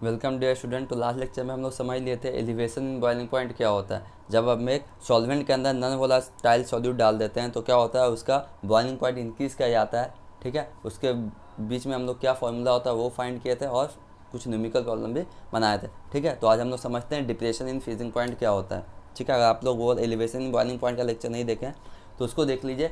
Welcome dear student. तो last lecture में हम लोग समझ लिए थे एलिवेशन इन बॉइलिंग पॉइंट क्या होता है। जब हम एक सॉल्वेंट के अंदर नन वोलेटाइल सॉल्यूट डाल देते हैं तो क्या होता है, उसका बॉइलिंग पॉइंट इंक्रीज़ किया जाता है। ठीक है, उसके बीच में हम लोग क्या फॉर्मूला होता है वो फाइंड किए थे और कुछ न्यूमेरिकल प्रॉब्लम भी बनाए थे। ठीक है, तो आज हम लोग समझते हैं डिप्रेशन इन फ्रीजिंग पॉइंट क्या होता है। ठीक है, अगर आप लोग वो एलिवेशन इन बॉइलिंग पॉइंट का लेक्चर नहीं देखें तो उसको देख लीजिए।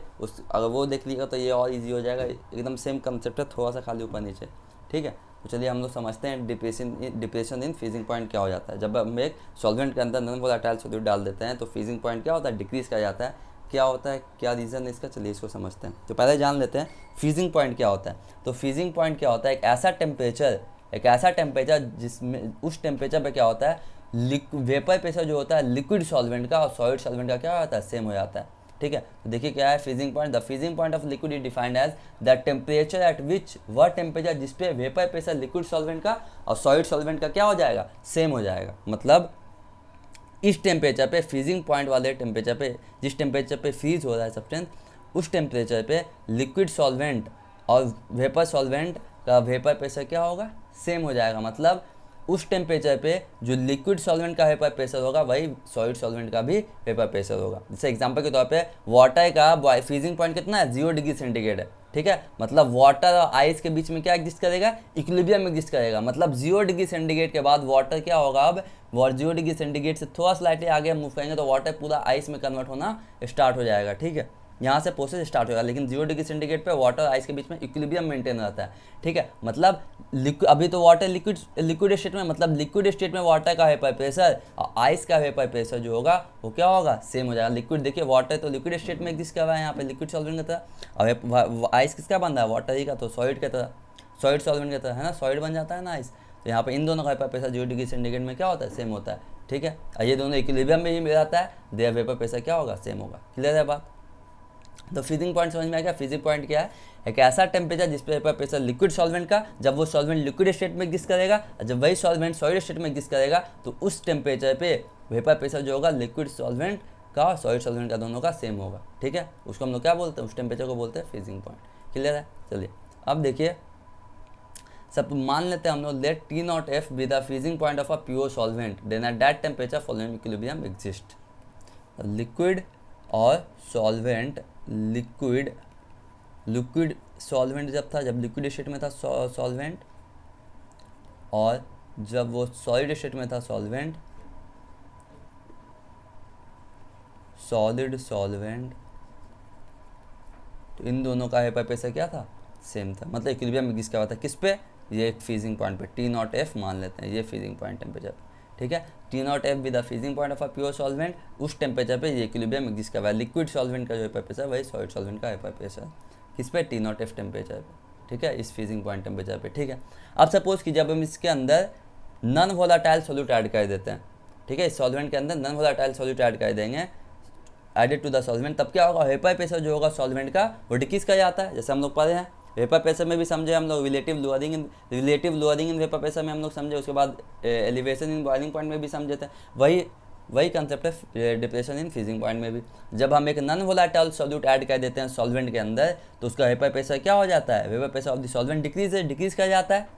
अगर वो देख लीजिएगा तो ये और इजी हो जाएगा। एकदम सेम कंसेप्ट है, थोड़ा सा खाली ऊपर नीचे। ठीक है, तो चलिए हम लोग समझते हैं डिप्रेशन इन फ्रीजिंग पॉइंट क्या हो जाता है। जब हम एक सॉल्वेंट के अंदर नॉन वोलेटाइल सॉल्यूट डाल देते हैं तो फ्रीजिंग पॉइंट क्या होता है, डिक्रीज किया जाता है। क्या होता है, क्या रीज़न है इसका, चलिए इसको समझते हैं। तो पहले जान लेते हैं फ्रीजिंग पॉइंट क्या होता है। तो फ्रीजिंग पॉइंट क्या होता है, एक ऐसा टेम्परेचर जिसमें उस टेम्परेचर पे क्या होता है, वेपर प्रेशर जो होता है लिक्विड सॉल्वेंट का और सॉलिड सॉल्वेंट का क्या होता है, सेम हो जाता है। ठीक है, तो देखिए क्या है freezing point. The freezing point of liquid is defined as the temperature at which, वह टेम्परेचर जिसपे वेपर प्रेशर लिक्विड सॉल्वेंट का और सॉलिड सॉल्वेंट का क्या हो जाएगा, सेम हो जाएगा। मतलब इस टेम्परेचर पे, फ्रीजिंग पॉइंट वाले टेम्परेचर पे, जिस टेम्परेचर पे फ्रीज हो रहा है सब्सटेंस, उस टेम्परेचर पे लिक्विड सॉल्वेंट और वेपर सॉल्वेंट का वेपर प्रेशर क्या होगा, सेम हो जाएगा। मतलब उस टेम्परेचर पे जो लिक्विड सॉल्वेंट का वेपर प्रेशर होगा वही सॉलिड सॉल्वेंट का भी वेपर प्रेशर होगा। जैसे एग्जांपल के तौर पे वाटर का फ्रीजिंग पॉइंट कितना है, 0 डिग्री सेंटीग्रेड है। ठीक है, मतलब वाटर और आइस के बीच में क्या एग्जिस्ट करेगा, इक्विलिब्रियम एग्जिस्ट करेगा। मतलब 0 डिग्री सेंटीग्रेड के बाद वाटर क्या होगा, अब 0 डिग्री सेंटीग्रेड से थोड़ा स्लाइटली आगे मूव करेंगे तो वाटर पूरा आइस में कन्वर्ट होना स्टार्ट हो जाएगा। ठीक है, यहाँ से प्रोसेस स्टार्ट होगा। लेकिन 0 डिग्री सेंटीग्रेड पे वाटर और आइस के बीच में इक्विलिब्रियम मेंटेन रहता है। ठीक है, मतलब अभी तो वाटर लिक्विड स्टेट में, मतलब लिक्विड स्टेट में वाटर का वेपर प्रेशर और आइस का वेपर प्रेशर जो होगा वो क्या होगा, सेम हो जाएगा। लिक्विड देखिए, वाटर तो लिक्विड स्टेट में एग्जिस्ट कर रहा है यहाँ पे लिक्विड सॉल्वेंट की तरह, और आइस किसका बन रहा है, वाटर ही का, तो सॉलिड की तरह, सॉलिड सॉल्वेंट की तरह है ना, सॉलिड बन जाता है ना आइस। तो यहाँ पे इन दोनों का वेपर प्रेशर 0 डिग्री सेंटीग्रेड में क्या होता है, सेम होता है। ठीक है, और ये दोनों इक्विलिब्रियम में ही रहता है, देयर वेपर प्रेशर क्या होगा, सेम होगा। क्लियर है बात। तो फ्रीजिंग पॉइंट समझ में आ गया। फ्रीजिंग पॉइंट क्या है, एक ऐसा टेम्परेचर जिस पे वेपर प्रेशर लिक्विड सॉल्वेंट का, जब वो सॉल्वेंट लिक्विड स्टेट में एग्जिस्ट करेगा, जब वही सॉल्वेंट सॉलिड स्टेट में एग्जिस्ट करेगा तो उस टेम्परेचर पे वेपर प्रेशर जो होगा लिक्विड सॉल्वेंट का और सॉलिड सॉल्वेंट का दोनों का सेम होगा। ठीक है, उसको हम लोग क्या बोलते हैं, उस टेम्परेचर को बोलते हैं फ्रीजिंग पॉइंट। क्लियर है। चलिए अब देखिए, सब मान लेते हैं हम लोग, let T0F be the freezing point of a pure solvent, then at that temperature following equilibrium exist. Liquid और सॉल्वेंट, लिक्विड सॉल्वेंट जब था, जब लिक्विड स्टेट में था सॉल्वेंट, और जब वो सॉलिड स्टेट में था सॉल्वेंट, सॉलिड सॉल्वेंट, तो इन दोनों का वेपर प्रेशर क्या था, सेम था। मतलब इक्विलिब्रियम में किसका हुआ था, किस पे, ये फ्रीजिंग पॉइंट पे T0F मान लेते हैं, ये फ्रीजिंग पॉइंट टेम्परेचर। ठीक है, T0F with the freezing point of a pure solvent, उस टेम्परेचर पे ये इक्विलिब्रियम एग्जिस्ट कर रहा है। लिक्विड सॉल्वेंट का जो वेपर प्रेशर वही सॉलिड सॉल्वेंट का वेपर प्रेशर किस पे, T0F टेम्परेचर पे। ठीक है, इस फ्रीजिंग पॉइंट टेम्परेचर पे। ठीक है, अब सपोज कि जब हम इसके अंदर नॉन वोलेटाइल सॉल्यूट ऐड कर देते हैं, ठीक है, इस सॉल्वेंट के अंदर नॉन वोलेटाइल सॉल्यूट ऐड कर देंगे एडेड टू द सॉल्वेंट, तब क्या होगा, वेपर प्रेशर जो होगा सॉल्वेंट का वो डिक्रीज कर जाता है। जैसे हम लोग पढ़े हैं वेपर प्रेशर में भी समझे हम लोग, relative lowering in vapour pressure में हम लोग समझे, उसके बाद एलिवेशन इन बॉइलिंग पॉइंट में भी समझे थे। वही कंसेप्ट है डिप्रेशन इन फ्रीजिंग पॉइंट में भी। जब हम एक नॉन वोलेटाइल सॉल्यूट ऐड कर देते हैं सॉल्वेंट के अंदर तो उसका वेपर प्रेशर क्या हो जाता है, vapour pressure of the solvent decrease कर जाता है।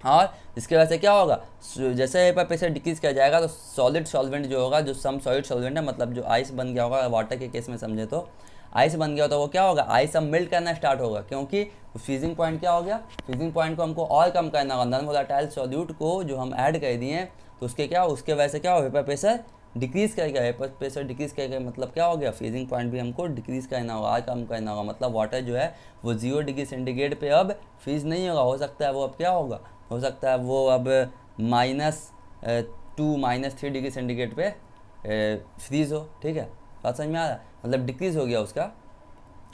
और इसके वजह से क्या होगा, जैसे वेपर प्रेशर डिक्रीज कर जाएगा तो सॉलिड सॉल्वेंट जो होगा, जो सम सॉलिड सॉल्वेंट है, मतलब जो आइस बन गया होगा, वाटर के केस में समझे तो आइस बन गया तो वो क्या होगा, आइस अब मेल्ट करना स्टार्ट होगा, क्योंकि फ्रीजिंग पॉइंट क्या हो गया, फ्रीजिंग पॉइंट को हमको और कम करना होगा। नॉन वोलेटाइल सॉल्यूट को जो हम ऐड कर दिए तो उसके क्या, उसके वजह से क्या हो, वेपर प्रेशर डिक्रीज करेगा। वेपर प्रेशर डिक्रीज करेगा मतलब क्या हो गया, फ्रीजिंग पॉइंट भी हमको डिक्रीज करना होगा, और कम करना होगा। मतलब वाटर जो है वो 0 डिग्री सेंटीग्रेड पे अब फ्रीज नहीं होगा, हो सकता है वो अब क्या होगा, हो सकता है वो अब -2 -3 डिग्री सेंटीग्रेड पे फ्रीज हो। ठीक है, बात समझ में आ रहा है, मतलब डिक्रीज हो गया उसका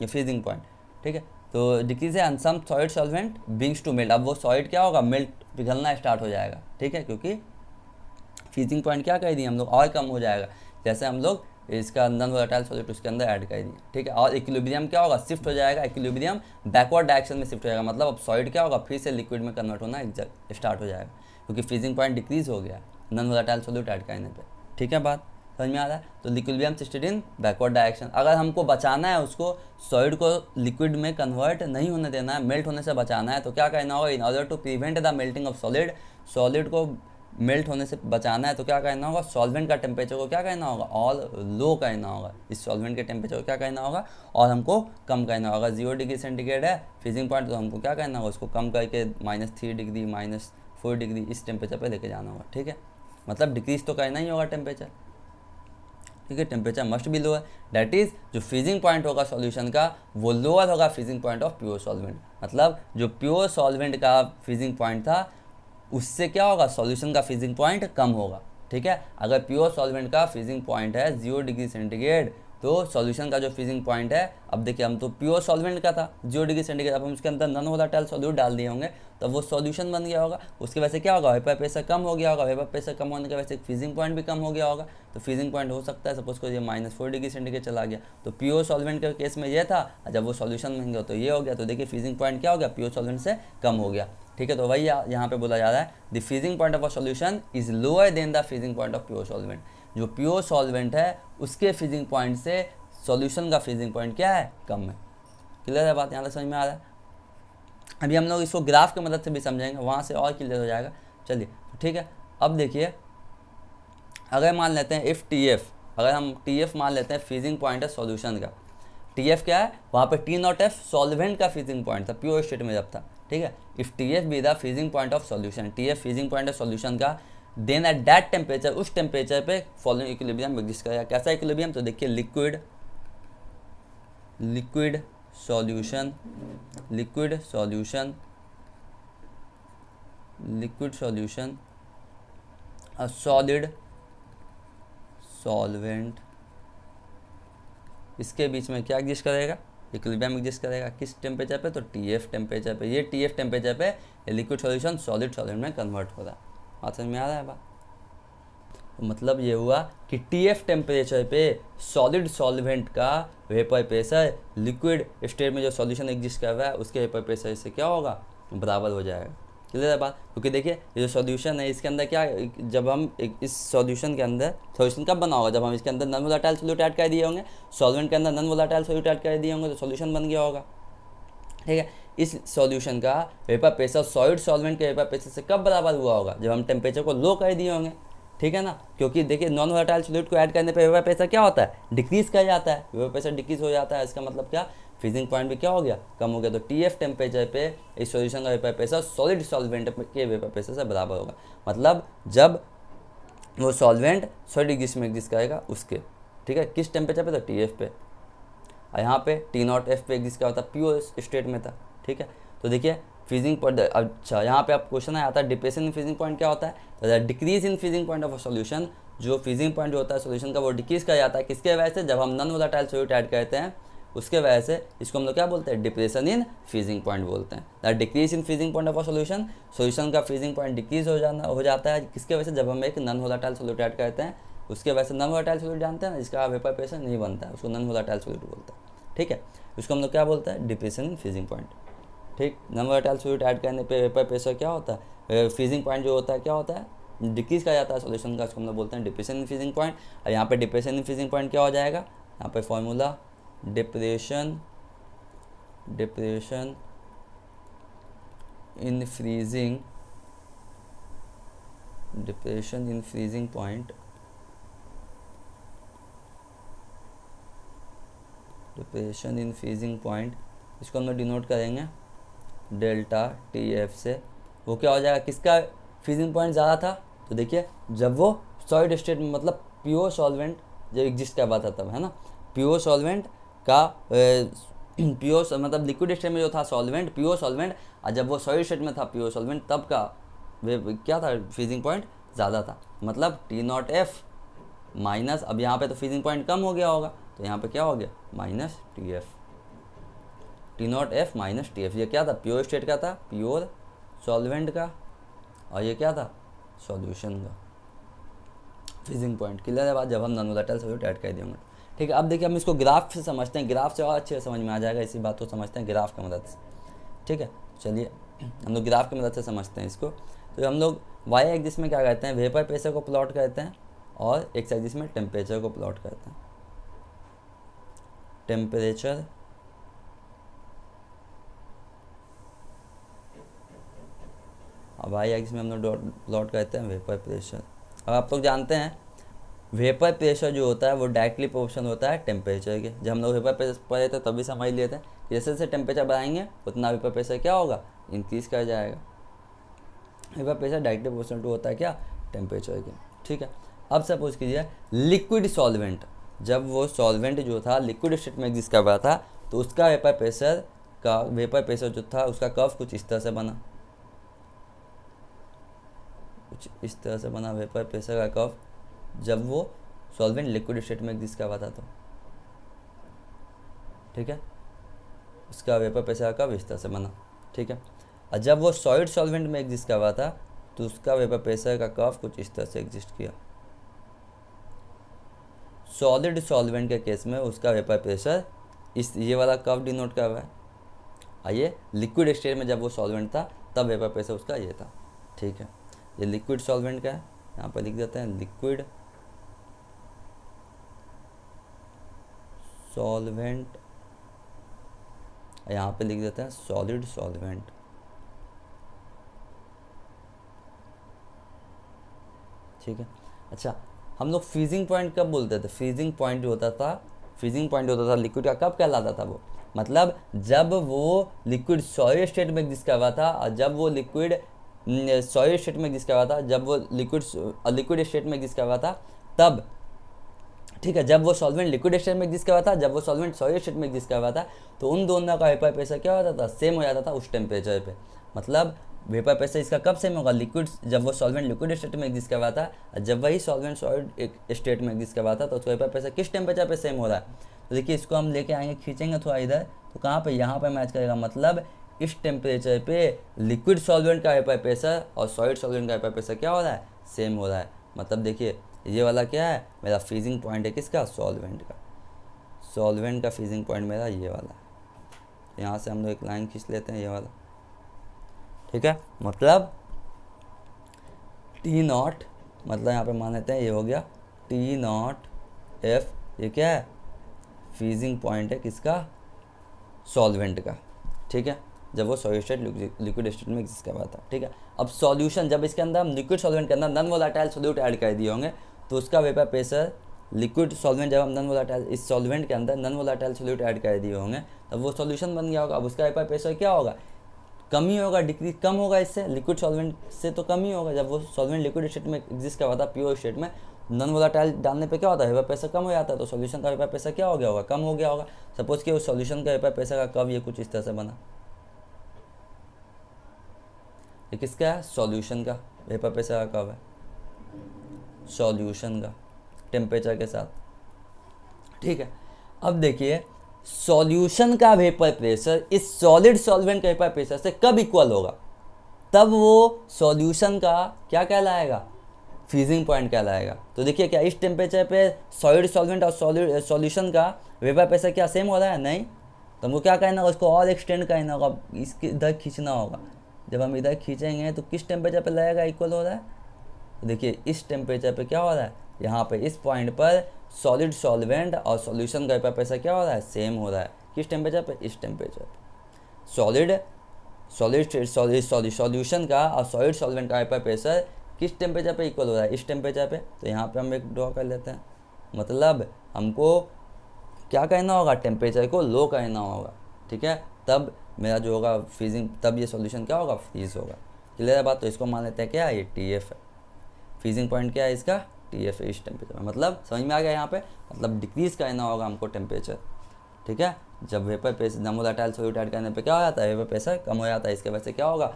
ये फ्रीजिंग पॉइंट। ठीक है, तो डिक्रीज है, some solid solvent begins to melt, अब वो सॉलिड क्या होगा, मेल्ट, पिघलना स्टार्ट हो जाएगा। ठीक है, क्योंकि फ्रीजिंग पॉइंट क्या कर दिए हम लोग, और कम हो जाएगा, जैसे हम लोग इसका नॉन वोलेटाइल सॉल्यूट उसके अंदर ऐड कर दिए। ठीक है, और इक्विलिब्रियम क्या होगा, शिफ्ट हो जाएगा, इक्विलिब्रियम बैकवर्ड डायरेक्शन में शिफ्ट हो जाएगा। मतलब अब सॉलिड क्या होगा, फिर से लिक्विड में कन्वर्ट होना स्टार्ट हो जाएगा, क्योंकि फ्रीजिंग पॉइंट डिक्रीज हो गया नॉन वोलेटाइल सॉल्यूट ऐड करने पे। ठीक है बात, समझ में आ रहा है। तो equilibrium state in backward direction. अगर हमको बचाना है उसको सॉलिड को लिक्विड में कन्वर्ट नहीं होने देना है, मेल्ट होने से बचाना है, तो क्या करना होगा, in order to prevent the melting of solid, solid को मेल्ट होने से बचाना है तो क्या करना होगा, सॉल्वेंट का टेम्परेचर को क्या करना होगा, ऑल लो करना होगा। इस सॉल्वेंट के टेम्परेचर को क्या करना होगा, और हमको कम करना होगा। अगर 0 डिग्री सेंटीग्रेड है फ्रीजिंग पॉइंट तो हमको क्या करना होगा, उसको कम करके -3 डिग्री -4 डिग्री इस टेम्परेचर पे लेके जाना होगा। ठीक है, मतलब डिक्रीज तो करना ही होगा टेम्परेचर। ठीक है, temperature must be lower, that is जो फ्रीजिंग पॉइंट होगा सॉल्यूशन का वो लोअर होगा freezing point of pure solvent. मतलब जो प्योर सॉल्वेंट का फ्रीजिंग पॉइंट था उससे क्या होगा, सॉल्यूशन का फ्रीजिंग पॉइंट कम होगा। ठीक है, अगर प्योर सॉल्वेंट का फ्रीजिंग पॉइंट है 0 डिग्री सेंटीग्रेड तो सॉल्यूशन का जो फ्रीजिंग पॉइंट है, अब देखिए हम तो प्योर सॉल्वेंट का था 0 डिग्री सेंटीग्रेड, अब हम उसके अंदर नॉन वोलेटाइल सॉल्यूट डाल दिए होंगे तो वो सॉल्यूशन बन गया होगा। उसकी वजह से क्या होगा, वेपर प्रेशर कम हो गया होगा, वेपर प्रेशर कम होने की वजह से फ्रीजिंग पॉइंट भी कम हो गया होगा। तो फ्रीजिंग पॉइंट हो सकता है सपोज को ये -4 डिग्री सेंटीग्रेड चला गया, तो प्योर सॉल्वेंट के केस में ये था, जब वो सॉल्यूशन बन गया तो ये हो गया। तो देखिए फ्रीजिंग पॉइंट क्या हो गया, प्योर सॉल्वेंट से कम हो गया। ठीक है, तो वही यहाँ पे बोला जा रहा है the freezing point of a solution is lower than the freezing point of pure solvent. जो प्योर सॉल्वेंट है उसके फ्रीजिंग पॉइंट से सॉल्यूशन का फ्रीजिंग पॉइंट क्या है, कम है। क्लियर है बात, यहाँ तक समझ में आ रहा है। अभी हम लोग इसको ग्राफ की मदद से भी समझेंगे, वहाँ से और क्लियर हो जाएगा। चलिए ठीक है, अब देखिए अगर मान लेते हैं इफ़ TF, अगर हम TF मान लेते हैं फ्रीजिंग पॉइंट है सॉल्यूशन का, TF क्या है, वहाँ पे T0F सॉल्वेंट का फ्रीजिंग पॉइंट था प्योर स्टेट में जब था। ठीक है, if TF B the freezing point of solution, TF freezing point है सॉल्यूशन का, देन एट दैट टेम्परेचर, उस टेम्परेचर पे फॉलोइंग इक्विलिब्रियम एग्जिस्ट करेगा। कैसा इक्विलिब्रियम, तो देखिए liquid solution, liquid solution solid solvent, इसके बीच में क्या एग्जिस्ट करेगा, इक्विलिब्रियम एग्जिस्ट करेगा। किस टेम्परेचर पे, तो TF टेम्परेचर पे। ये TF टेम्परेचर पे लिक्विड सॉल्यूशन सॉलिड सॉल्वेंट में कन्वर्ट हो रहा है। बात समझ में आ रहा है बात। तो मतलब ये हुआ कि TF टेम्परेचर पे सॉलिड सॉल्वेंट का वेपर प्रेशर लिक्विड स्टेट में जो सॉल्यूशन एग्जिस्ट कर रहा है उसके वेपर प्रेशर से क्या होगा, बराबर हो जाएगा। क्लियर है बात। क्योंकि देखिए ये जो सॉल्यूशन है इसके अंदर क्या, जब हम इस सॉल्यूशन के अंदर, सॉल्यूशन कब बना होगा, जब हम इसके अंदर नॉन वोलेटाइल सॉल्यूट ऐड कर दिए होंगे, सॉल्वेंट के अंदर नॉन वोलेटाइल सॉल्यूट ऐड कर दिए होंगे तो सॉल्यूशन बन गया होगा। ठीक है, इस सॉल्यूशन का वेपर प्रेशर सॉलिड सॉल्वेंट के वेपर प्रेशर से कब बराबर हुआ होगा, जब हम टेम्परेचर को लो कर दिए होंगे। ठीक है ना, क्योंकि देखिए नॉन वोलेटाइल सॉल्यूट को ऐड करने पे वेपर प्रेशर क्या होता है, डिक्रीज कर जाता है, वेपर प्रेशर डिक्रीज हो जाता है। इसका मतलब क्या, फ्रीजिंग पॉइंट भी क्या हो गया, कम हो गया। तो TF टेम्परेचर पे इस सॉल्यूशन का वेपर प्रेशर सॉलिड सॉल्वेंट के वेपर प्रेशर से बराबर होगा। मतलब जब वो सॉल्वेंट 100 डिग्री में एग्जिस्ट करेगा उसके, ठीक है, किस टेम्परेचर पे, तो TF पे। और यहाँ पे T0F पे एग्जिस्ट क्या होता है, प्योर स्टेट में था। ठीक है, तो देखिए फ्रीजिंग पॉइंट, अच्छा यहाँ पे आप क्वेश्चन आया था डिप्रेशन इन फ्रीजिंग पॉइंट क्या होता है, तो decrease in freezing point of a solution, जो फ्रीजिंग पॉइंट जो होता है सॉल्यूशन का वो डिक्रीज कर जाता है। किसके वजह से, जब हम नॉन वोलेटाइल सॉल्यूट ऐड करते हैं उसके वजह से। इसको हम लोग क्या बोलते हैं, डिप्रेशन इन फ्रीजिंग पॉइंट बोलते हैं। That decrease in freezing point of a solution, solution का फ्रीजिंग पॉइंट डिक्रीज हो जाता है। किसके वजह से, जब हम एक नॉन वोलेटाइल सॉल्यूट ऐड करते हैं उसके वजह से। नॉन वोलेटाइल सॉल्यूट जानते हैं ना, जिसका वेपर प्रेशर नहीं बनता है उसको नॉन वोलेटाइल सॉल्यूट बोलते हैं। ठीक है, उसको हम लोग क्या बोलते हैं, डिप्रेशन इन फ्रीजिंग पॉइंट। ठीक, नॉन वोलेटाइल सॉल्यूट ऐड करने पे वेपर प्रेशर क्या होता है, फ्रीजिंग पॉइंट जो होता है क्या होता है, डिक्रीज का जाता है सॉल्यूशन का, उसको हम लोग बोलते हैं डिप्रेशन इन फ्रीजिंग पॉइंट। और यहाँ पे डिप्रेशन इन फ्रीजिंग पॉइंट क्या हो जाएगा, यहाँ पे formula depression in freezing point, depression in freezing point, इसको हम लोग डिनोट करेंगे डेल्टा TF से। वो क्या हो जाएगा, किसका फ्रीजिंग पॉइंट ज़्यादा था, तो देखिए जब वो सॉलिड स्टेट में, मतलब प्योर सॉल्वेंट जब एग्जिस्ट कर पाता तब, है ना, प्योर सॉल्वेंट का प्योर मतलब लिक्विड स्टेट में जो था सॉल्वेंट, प्योर सॉल्वेंट, और जब वो सॉलिड स्टेट में था प्योर सॉल्वेंट तब का क्या था, फ्रीजिंग पॉइंट ज़्यादा था। मतलब T0F माइनस, अब यहाँ पे तो फ्रीजिंग पॉइंट कम हो गया होगा तो यहाँ पे क्या हो गया, -TF, T0F माइनस TF। ये क्या था, प्योर स्टेट का था, प्योर सॉल्वेंट का, और ये क्या था, सॉल्यूशन का फ्रीजिंग पॉइंट। क्लियर है बात, जब हम नॉन वोलेटाइल सॉल्यूट ऐड कर देंगे। ठीक है, अब देखिए हम इसको ग्राफ से समझते हैं, ग्राफ से और अच्छे से समझ में आ जाएगा, इसी बात को समझते हैं ग्राफ की मदद से। ठीक है, चलिए हम लोग ग्राफ की मदद से समझते हैं इसको। तो हम लोग वाई एक्सिस में क्या करते हैं, वेपर प्रेशर को प्लॉट करते हैं, और एक साइड इसमें टेम्परेचर को प्लॉट करते हैं। टेम्परेचर अब आई इसमें हम लोग प्लॉट करते हैं वेपर प्रेशर। अब आप लोग जानते हैं वेपर प्रेशर जो होता है वो डायरेक्टली प्रोपोर्शनल होता है टेम्परेचर के। जब हम लोग वेपर प्रेशर पढ़े थे तभी समझ लिए थे जैसे जैसे टेम्परेचर बढ़ाएंगे उतना वेपर प्रेशर क्या होगा, इंक्रीज कर जाएगा। Vapour pressure directly proportional to होता है क्या, टेम्परेचर के। ठीक है, अब सपोज कीजिए लिक्विड सॉल्वेंट, जब वो सॉल्वेंट जो था लिक्विड स्टेट में एग्जिस्ट कर रहा था तो उसका वेपर प्रेशर जो था उसका कर्व कुछ इस तरह से बना, कुछ इस तरह से बना वेपर प्रेशर का कर्व जब वो सॉल्वेंट लिक्विड स्टेट में एग्जिस्ट कर रहा था तो। ठीक है, उसका वेपर प्रेशर का कर्व इस तरह से बना। ठीक है, और जब वो सॉलिड सॉल्वेंट में एग्जिस्ट कर रहा था तो उसका वेपर प्रेशर का कर्व कुछ इस तरह से एग्जिस्ट किया। सॉलिड सॉल्वेंट के केस में उसका वेपर प्रेशर ये वाला कर्व डिनोट कर रहा है। आइए लिक्विड स्टेट में जब वो सॉल्वेंट था तब वेपर प्रेशर उसका ये था। ठीक है, ये लिक्विड सॉल्वेंट का है, यहाँ पर लिख देते हैं लिक्विड सॉल्वेंट, यहाँ पे लिख देते हैं सॉलिड सॉल्वेंट। ठीक है, अच्छा हम लोग फ्रीजिंग पॉइंट कब बोलते थे, फ्रीजिंग पॉइंट जो होता था लिक्विड का कब कहलाता था वो, मतलब जब वो लिक्विड सॉलिड स्टेट में एग्जिस्ट कर रहा था और जब वो लिक्विड सॉलिड स्टेट में एग्जिस्ट कर रहा था, जब वो लिक्विड स्टेट में एग्जिस्ट कर रहा था तब। ठीक है, जब वो सॉल्वेंट लिक्विड स्टेट में एग्जिस्ट कर रहा था, जब वो सॉल्वेंट सॉलिड स्टेट में एग्जिस्ट कर रहा था तो उन दोनों का वेपर प्रेशर क्या होता था, सेम हो जाता था उस टेम्परेचर पे। मतलब वेपर प्रेशर इसका कब सेम होगा, लिक्विड जब वो सॉल्वेंट लिक्विड स्टेट में एग्जिस्ट कर रहा था और जब वही सॉल्वेंट सॉलिड स्टेट में एग्जिस्ट कर रहा था तो उसका वेपर प्रेशर किस टेम्परेचर पे सेम हो रहा है। तो देखिए इसको हम लेके आएंगे, खींचेंगे थोड़ा इधर, तो कहाँ पे, यहाँ पे मैच करेगा। मतलब इस टेम्परेचर पे लिक्विड सॉल्वेंट का वेपर प्रेशर और सॉलिड सॉल्वेंट का वेपर प्रेशर क्या हो रहा है, सेम हो रहा है। मतलब देखिए ये वाला क्या है, मेरा फ्रीजिंग पॉइंट है किसका, सॉल्वेंट का। सॉल्वेंट का फ्रीजिंग पॉइंट मेरा ये वाला है। यहाँ से हम लोग एक लाइन खींच लेते हैं ये वाला। ठीक है, मतलब T नॉट, मतलब यहाँ पे मान लेते हैं ये हो गया T नॉट F, ये क्या है, फ्रीजिंग पॉइंट है किसका, सॉल्वेंट का। ठीक है, जब वो सॉलिड स्टेट लिक्विड स्टेट में एग्जिस्ट कर रहा था। ठीक है, अब सॉल्यूशन, जब इसके अंदर हम लिक्विड सॉल्वेंट के अंदर नॉन वोलेटाइल सॉल्यूट ऐड कर दिए होंगे तो उसका वेपर प्रेशर, लिक्विड सॉल्वेंट जब हम नॉन वोलेटाइल, इस सॉल्वेंट के अंदर नॉन वोलेटाइल सॉल्यूट ऐड कर दिए होंगे तब वो सॉल्यूशन बन गया होगा। अब उसका वेपर प्रेशर क्या होगा, कम ही होगा, डिक्रीज कम होगा इससे, लिक्विड सॉल्वेंट से तो कम ही होगा। जब वो सॉल्वेंट लिक्विड स्टेट में एग्जिस्ट कर रहा था प्योर स्टेट में, नॉन वोलेटाइल डालने पे क्या होता है, वेपर प्रेशर कम हो जाता है, तो सॉल्यूशन का वेपर प्रेशर क्या हो गया होगा, कम हो गया होगा। सपोज कि उस सॉल्यूशन का वेपर प्रेशर का कर्व ये कुछ इस तरह से बना, ये किसका है, सॉल्यूशन का वेपर प्रेशर का कर्व है, सॉल्यूशन का टेम्परेचर के साथ। ठीक है, अब देखिए सॉल्यूशन का वेपर प्रेशर इस सॉलिड सॉल्वेंट के वेपर प्रेशर से कब इक्वल होगा, तब वो सॉल्यूशन का क्या कहलाएगा, फ्रीजिंग पॉइंट कहलाएगा। तो देखिए क्या इस टेम्परेचर पे सॉलिड सॉल्वेंट और सॉल्यूशन का वेपर प्रेशर क्या सेम हो रहा है, नहीं। तो हमको क्या करना होगा, उसको और एक्सटेंड करना होगा, इसके इधर खींचना होगा। जब हम इधर खींचेंगे तो किस टेम्परेचर पे लगेगा, इक्वल हो रहा है। तो देखिए इस टेम्परेचर पे क्या हो रहा है, यहाँ पे इस पॉइंट पर सॉलिड सॉल्वेंट और सॉल्यूशन का वेपर प्रेशर क्या हो रहा है, सेम हो रहा है। किस टेम्परेचर पे, इस टेम्परेचर पे सॉल्यूशन का और सॉलिड सॉल्वेंट का वेपर प्रेशर किस टेम्परेचर पे इक्वल हो रहा है, इस टेम्परेचर पे। तो यहाँ पे हम एक ड्रॉ कर लेते हैं, मतलब हमको क्या कहना होगा, टेम्परेचर को लो कहना होगा। ठीक है, तब मेरा जो होगा फ्रीजिंग, तब ये सॉल्यूशन क्या होगा, फ्रीज होगा। क्लियर है बात। तो इसको मान लेते हैं क्या, ये TF है, फ्रीजिंग पॉइंट क्या है इसका, TF है इस टेम्परेचर में। मतलब समझ में आ गया यहाँ पे, मतलब डिक्रीज करना होगा हमको टेम्परेचर। ठीक है, जब vapour pressure non volatile solute add करने पे क्या हो जाता है, वेपर प्रेशर कम हो जाता है, इसके वजह से क्या होगा,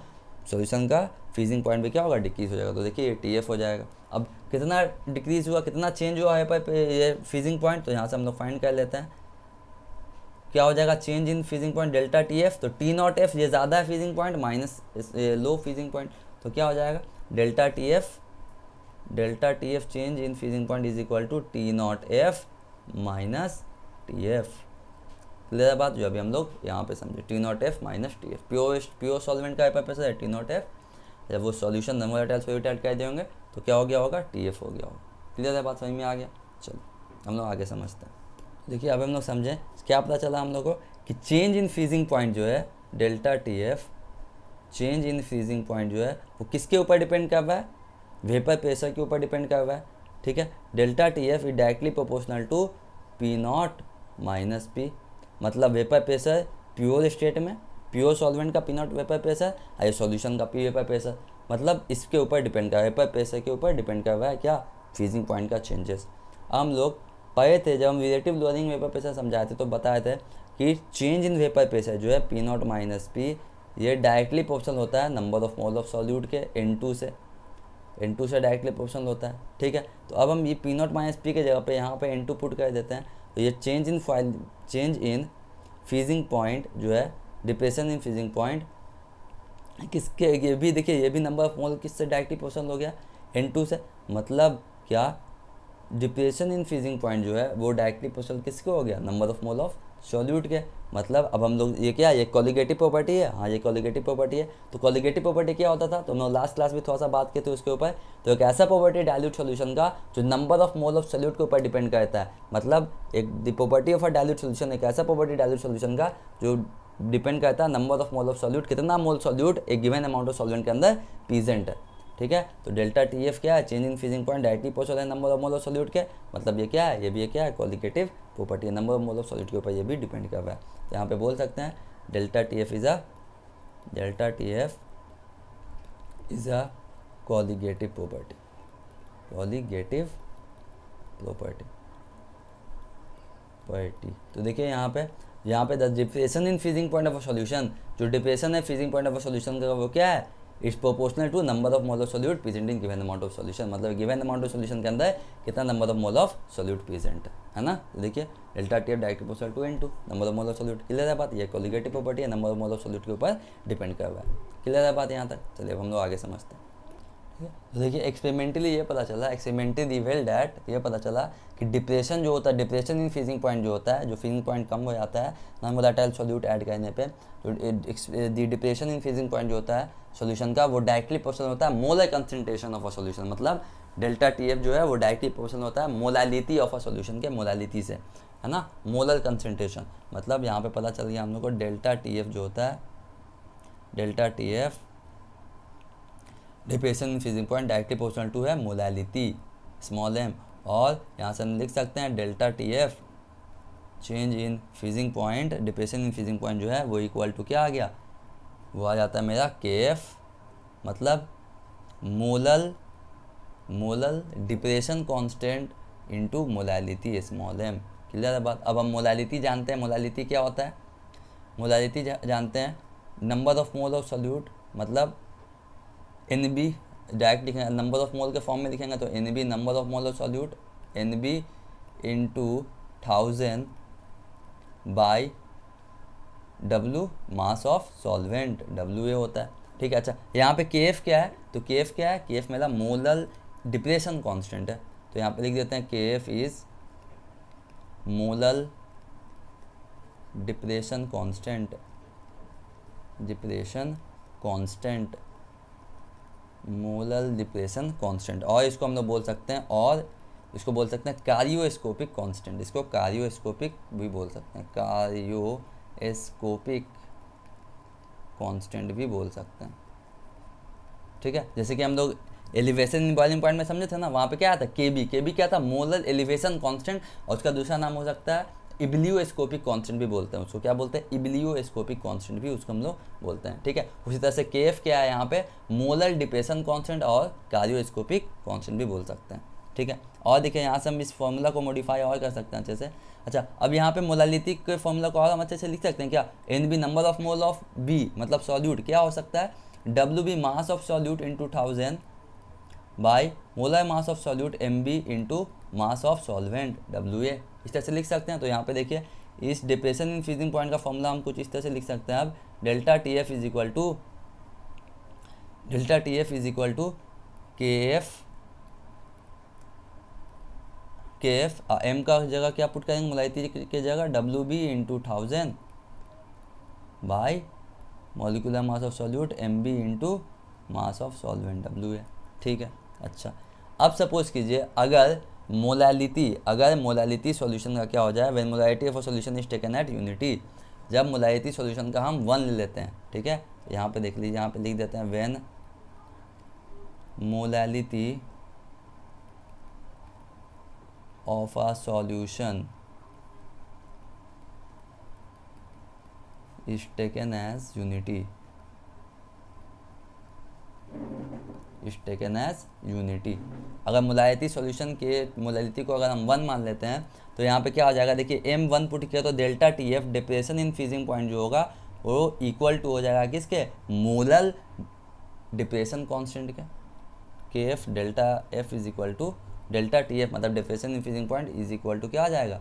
सॉल्यूशन का फ्रीजिंग पॉइंट पे क्या होगा, डिक्रीज हो जाएगा। तो देखिए ये TF हो जाएगा। अब कितना डिक्रीज हुआ, कितना चेंज हुआ वेपर पे ये फ्रीजिंग पॉइंट, तो यहाँ से हम लोग फाइंड कर लेते हैं। क्या हो जाएगा, change in freezing point delta TF, तो T नॉट F ये ज़्यादा है freezing point minus low freezing point, तो क्या हो जाएगा, delta TF change in freezing point is equal to T not F minus TF। Clear है बात, जो अभी हम लोग यहाँ पे समझे, T not F minus TF। Pure solvent का वेपर प्रेशर है T नॉट F, जब वो solution non volatile solute add कर देंगे तो क्या हो गया होगा, TF हो गया होगा। क्लियर है, बात समझ में आ गया। चलो हम लोग आगे समझते हैं। देखिए अब हम लोग समझें क्या पता चला हम लोग को कि चेंज इन फ्रीजिंग पॉइंट जो है delta T F, change in freezing point जो है वो किसके ऊपर डिपेंड कर रहा है, वेपर प्रेशर के ऊपर डिपेंड कर रहा है। ठीक है, delta T F is directly proportional to P not minus P, मतलब वेपर प्रेशर प्योर स्टेट में, प्योर सॉल्वेंट का पी नॉट वेपर प्रेशर और सॉल्यूशन का पी वेपर प्रेशर, मतलब इसके ऊपर डिपेंड कर रहा है, वेपर प्रेशर के ऊपर डिपेंड कर रहा है क्या, फ्रीजिंग पॉइंट का चेंजेस। हम लोग पढ़े थे जब हम रिलेटिव लोअरिंग वेपर प्रेशर समझाए थे तो बताए थे कि चेंज इन वेपर प्रेशर जो है पी नॉट माइनस पी, ये डायरेक्टली प्रोपोर्शनल होता है number of mole of solute के N2 से, N2 से डायरेक्टली प्रोपोर्शनल होता है। ठीक है, तो अब हम ये पी नॉट माइनस पी के जगह पे यहाँ पे N2 पुट कर देते हैं, तो ये चेंज इन फ्रीजिंग पॉइंट जो है, डिप्रेशन इन फ्रीजिंग पॉइंट किसके, ये भी देखिए ये भी नंबर ऑफ मोल किससे डायरेक्टली प्रोपोर्शनल हो गया, N2 से, मतलब क्या डिप्रेशन इन फ्रीजिंग पॉइंट जो है वो डायरेक्टली प्रोपोर्शनल किसके हो गया, number of mole of solute के। मतलब अब हम लोग ये क्या, ये कॉलिगेटिव प्रॉपर्टी है, हाँ ये कॉलिगेटिव प्रॉपर्टी है। तो कॉलिगेटिव प्रॉपर्टी क्या होता था, तो हम लोग लास्ट क्लास में थोड़ा सा बात किए थे उसके ऊपर। तो एक ऐसा प्रॉपर्टी डाइल्यूट सॉल्यूशन का जो number of mole of solute के ऊपर डिपेंड करता है, मतलब एक the property of a dilute solution, एक ऐसा प्रॉपर्टी डाइल्यूट सॉल्यूशन का जो डिपेंड करता है number of mole of solute, कितना मोल सॉल्यूट एक गिवन अमाउंट ऑफ सॉल्वेंट के अंदर प्रेजेंट है। ठीक है, तो डेल्टा टी एफ क्या है, change in freezing point directly proportional है number of mole of solute के, मतलब ये क्या है, ये भी ये क्या है, कॉलिगेटिव प्रॉपर्टी है, number of mole of solute के ऊपर ये भी डिपेंड कर रहा है। तो यहाँ पे बोल सकते हैं delta T F is a colligative property, colligative property. तो देखिए यहाँ पे the depression in freezing point of a solution, जो डिप्रेशन है freezing point of a solution का वो क्या है, it's proportional to number of mole of solute present in given amount of solution, मतलब गिवन अमाउंट ऑफ सॉल्यूशन के अंदर कितना number of mole of solute present है ना। तो देखिए delta T F directly proportional to N2 number of mole of solute. Clear है बात, ये कॉलिगेटिव प्रॉपर्टी है, number of mole of solute के ऊपर डिपेंड कर रहा है। क्लियर है बात यहाँ तक, चलिए अब हम लोग आगे समझते हैं। तो देखिए एक्सपेरिमेंटली ये पता चला, एक्सपेरिमेंटली रिवील्ड दैट, ये पता चला कि डिप्रेशन जो होता है, डिप्रेशन इन फ्रीजिंग पॉइंट जो होता है, जो फ्रीजिंग पॉइंट कम हो जाता है नॉन वोलेटाइल सॉल्यूट ऐड करने पे, तो the depression in freezing point जो होता है सॉल्यूशन का वो डायरेक्टली प्रोपोर्शनल होता है molar concentration of a solution, मतलब डेल्टा टी एफ जो है वो डायरेक्टली प्रोपोर्शनल होता है मोलालिटी ऑफ अ सॉल्यूशन के, मोलालिटी से, है ना, मोलर कंसंट्रेशन। मतलब यहाँ पे पता चल गया हम लोग को डेल्टा टी एफ जो होता है, delta T F depression in freezing point directly proportional to है मोलालिटी स्मॉल m, और यहाँ से हम लिख सकते हैं delta T F change in freezing point, depression in freezing point जो है वो इक्वल टू क्या आ गया, वो आ जाता है मेरा KF, मतलब molal depression constant into molality small m। Clear है बात। अब हम मोलालिटी जानते हैं, मोलालिटी क्या होता है, मोलालिटी जानते हैं number of mole of solute, मतलब NB डायरेक्ट लिखेंगे, नंबर ऑफ मोल के फॉर्म में लिखेंगे तो NB number of mole of solute, NB into 1000 by W mass of solvent, WA होता है। ठीक है, अच्छा यहाँ पे KF क्या है, तो KF क्या है, KF मेरा मोलर डिप्रेशन कांस्टेंट है, तो यहाँ पे लिख देते हैं KF is molar depression constant, molar depression constant, और इसको हम लोग बोल सकते हैं, और इसको बोल सकते हैं कार्योस्कोपिक कांस्टेंट, इसको कार्योस्कोपिक भी बोल सकते हैं, कार्योस्कोपिक कांस्टेंट भी बोल सकते हैं। ठीक है, जैसे कि हम लोग एलिवेशन इन बॉइलिंग पॉइंट में समझे थे ना, वहाँ पे क्या था केबी क्या था, मोलर एलिवेशन कांस्टेंट, और उसका दूसरा नाम हो सकता है इबिलियोस्कोपिक कांस्टेंट भी बोलते हैं उसको, क्या बोलते हैं, इबिलियोस्कोपिक कांस्टेंट भी उसको हम लोग बोलते हैं। ठीक है, उसी तरह से KF क्या है यहाँ पे, मोलर डिप्रेशन कांस्टेंट और कार्योस्कोपिक कांस्टेंट भी बोल सकते हैं। ठीक है, और देखिए यहाँ से हम इस फॉर्मूला को मॉडिफाई और कर सकते हैं अच्छे से। अच्छा अब यहाँ पे मोलालिटी के फॉर्मूला को और हम अच्छे से लिख सकते हैं क्या, NB number of mole of B, मतलब सॉल्यूट क्या हो सकता है, WB mass of solute into 1000 by molar mass of solute MB into mass of solvent WA, इस तरह से लिख सकते हैं। तो यहाँ पे देखिए इस डिप्रेशन इन फ्रीजिंग पॉइंट का फॉर्मूला हम कुछ इस तरह से लिख सकते हैं, अब delta T F is equal to KF M का जगह क्या पुट करेंगे, मोलालिटी की जगह WB into 1000 by molecular mass of solute MB into mass of solvent WA। ठीक है, अच्छा अब सपोज कीजिए अगर मोलालिटी सॉल्यूशन का क्या हो जाए, when molality of a solution is taken at unity, जब मोलालिटी सॉल्यूशन का हम 1 ले लेते हैं, ठीक है, यहाँ पे देख लीजिए, यहाँ पे लिख देते हैं when molality of a solution is taken as unity, अगर मोलालिटी सॉल्यूशन के मोलालिटी को अगर हम 1 मान लेते हैं तो यहाँ पे क्या हो जाएगा, देखिए m1 पुट किया तो delta TF depression in freezing point जो होगा वो इक्वल टू हो जाएगा किसके, मोलर डिप्रेशन कांस्टेंट के, KF delta F is equal to delta TF मतलब depression in freezing point is equal to क्या आ जाएगा,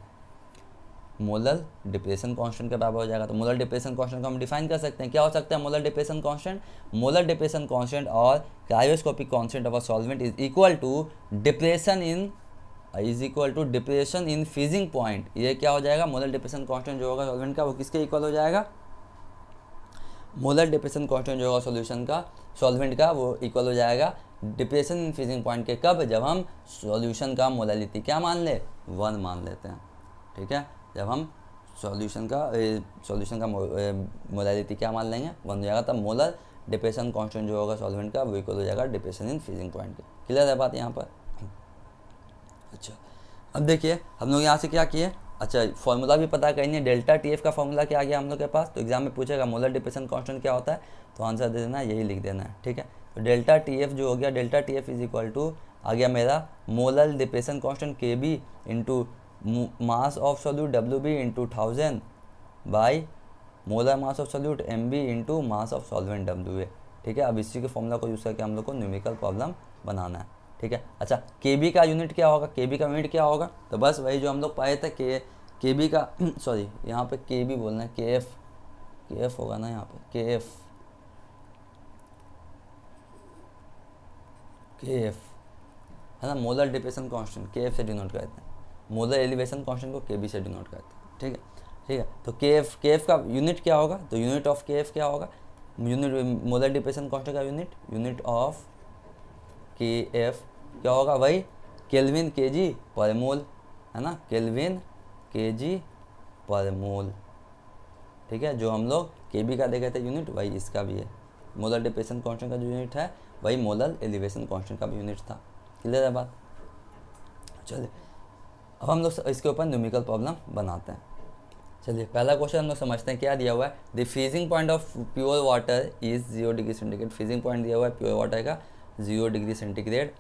मोलर डिप्रेशन कांस्टेंट के बराबर हो जाएगा। तो मोलर डिप्रेशन कांस्टेंट को हम डिफाइन कर सकते हैं, क्या हो सकता है molar depression constant, molar depression constant और cryoscopic constant of a solvent is equal to depression in freezing point. ये क्या हो जाएगा, मोलर डिप्रेशन कांस्टेंट जो होगा सॉल्वेंट का वो किसके इक्वल हो जाएगा, मोलर डिप्रेशन कांस्टेंट जो होगा सॉल्यूशन का सॉल्वेंट का वो इक्वल हो जाएगा डिप्रेशन इन फ्रीजिंग पॉइंट के, कब, जब हम सॉल्यूशन का मोलालिटी क्या मान ले, 1 मान लेते हैं, ठीक है, जब हम सॉल्यूशन का मोलालिटी क्या मान लेंगे, 1 हो जाएगा, तब मोलर डिप्रेशन कांस्टेंट जो होगा सॉल्वेंट का वो इक्वल हो जाएगा डिप्रेशन इन फ्रीजिंग पॉइंट के। क्लियर है बात यहाँ पर। अच्छा अब देखिए हम लोग यहाँ से क्या किए, अच्छा फॉर्मूला भी पता करेंगे, डेल्टा TF का फॉर्मूला क्या आ गया हम लोग के पास, तो एग्जाम में पूछेगा मोलर डिप्रेशन कांस्टेंट क्या होता है, तो आंसर दे देना है, यही लिख देना है, ठीक है। तो डेल्टा TF जो हो गया, delta TF is equal to आ गया मेरा molar depression constant KB into mass of solute WB into 1000 by molar mass of solute MB into mass of solvent WA, ठीक है। अब इसी के फॉर्मूला को यूज़ करके हम लोग को न्यूमेरिकल प्रॉब्लम बनाना है, ठीक है। अच्छा KB का यूनिट क्या होगा, KB का यूनिट क्या होगा, तो बस वही जो हम लोग पाए थे KB का सॉरी यहाँ पे KB बोलना है, KF होगा ना यहाँ पे, KF है ना, मोलर डिप्रेशन कांस्टेंट KF से डिनोट करते हैं, मोलर एलिवेशन कांस्टेंट को KB से डिनोट करते हैं, ठीक है। तो KF का यूनिट क्या होगा, तो यूनिट ऑफ KF क्या होगा, यूनिट मोलर डिप्रेशन कांस्टेंट का यूनिट ऑफ KF क्या होगा, वही केल्विन kg पर मोल, है ना, केल्विन kg पर मोल, ठीक है। जो हम लोग KB का देखे थे यूनिट वही इसका भी है, मोलर डिप्रेशन कांस्टेंट का जो यूनिट है वही मोलर एलिवेशन कांस्टेंट का भी यूनिट था। क्लियर है बात। चलिए अब हम लोग इसके ऊपर न्यूमेरिकल प्रॉब्लम बनाते हैं। चलिए पहला क्वेश्चन हम लोग समझते हैं, क्या दिया हुआ है, the freezing point of pure water is 0 degree centigrade, freezing point दिया हुआ है प्योर वाटर का 0 degree centigrade.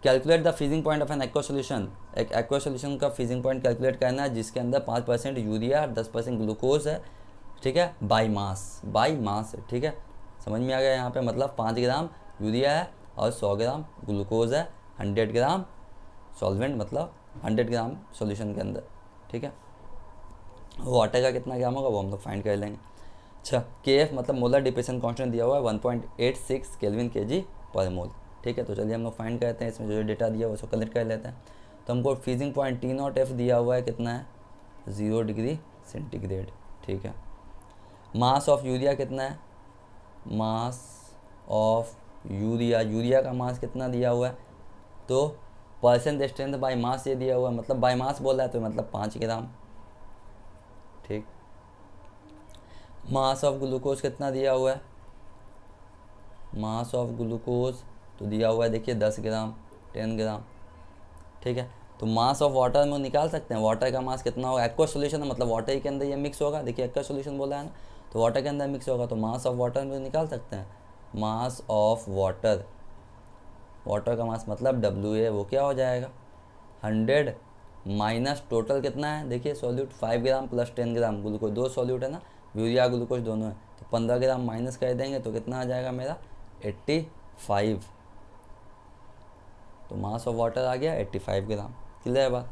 Calculate the freezing point of N aqua solution, एक एक्वा सोल्यूशन का फ्रीजिंग पॉइंट कैलकुलेट करना है जिसके अंदर 5% यूरिया और 10% ग्लूकोज है, ठीक है, बाई मास है, ठीक है, समझ में आ गया यहाँ पे, मतलब 5 ग्राम यूरिया है और 100 ग्राम ग्लूकोज है, 100 ग्राम सॉल्वेंट मतलब 100 ग्राम सॉल्यूशन के अंदर, ठीक है। वाटर का कितना ग्राम होगा वो हम लोग फाइंड कर लेंगे। अच्छा KF मतलब मोलर डिप्रेशन कांस्टेंट दिया हुआ है 1.86 केल्विन kg पर मोल, ठीक है। तो चलिए हम लोग फाइंड करते हैं, इसमें जो डेटा दिया हुआ है उसको कलेक्ट कर लेते हैं। तो हमको फ्रीजिंग पॉइंट T0F दिया हुआ है कितना है, 0 डिग्री सेंटीग्रेड, ठीक है। मास ऑफ यूरिया कितना है, मास ऑफ यूरिया का मास कितना दिया हुआ है, तो परसेंट स्ट्रेंथ बाय मास ये दिया हुआ है, मतलब बाय मास बोल रहा है तो मतलब 5 ग्राम, ठीक। मास ऑफ ग्लूकोज कितना दिया हुआ है, मास ऑफ ग्लूकोज तो दिया हुआ है देखिए 10 ग्राम 10 ग्राम, ठीक है। तो मास ऑफ वाटर में निकाल सकते हैं, वाटर का मास कितना होगा, एक्वा सोल्यूशन है मतलब वाटर के अंदर ये मिक्स होगा, देखिए एक्वा सोल्यूशन बोला है ना, तो वाटर के अंदर मिक्स होगा, तो मास ऑफ वाटर में निकाल सकते हैं, मास ऑफ वाटर का मास मतलब WA वो क्या हो जाएगा 100 माइनस टोटल कितना है, देखिए solute 5 gram plus 10 gram glucose, 2 solute है ना, यूरिया ग्लूकोज दोनों है, तो 15 ग्राम माइनस कर देंगे तो कितना आ जाएगा मेरा 85, तो मास ऑफ वाटर आ गया 85 ग्राम। क्लियर है बात।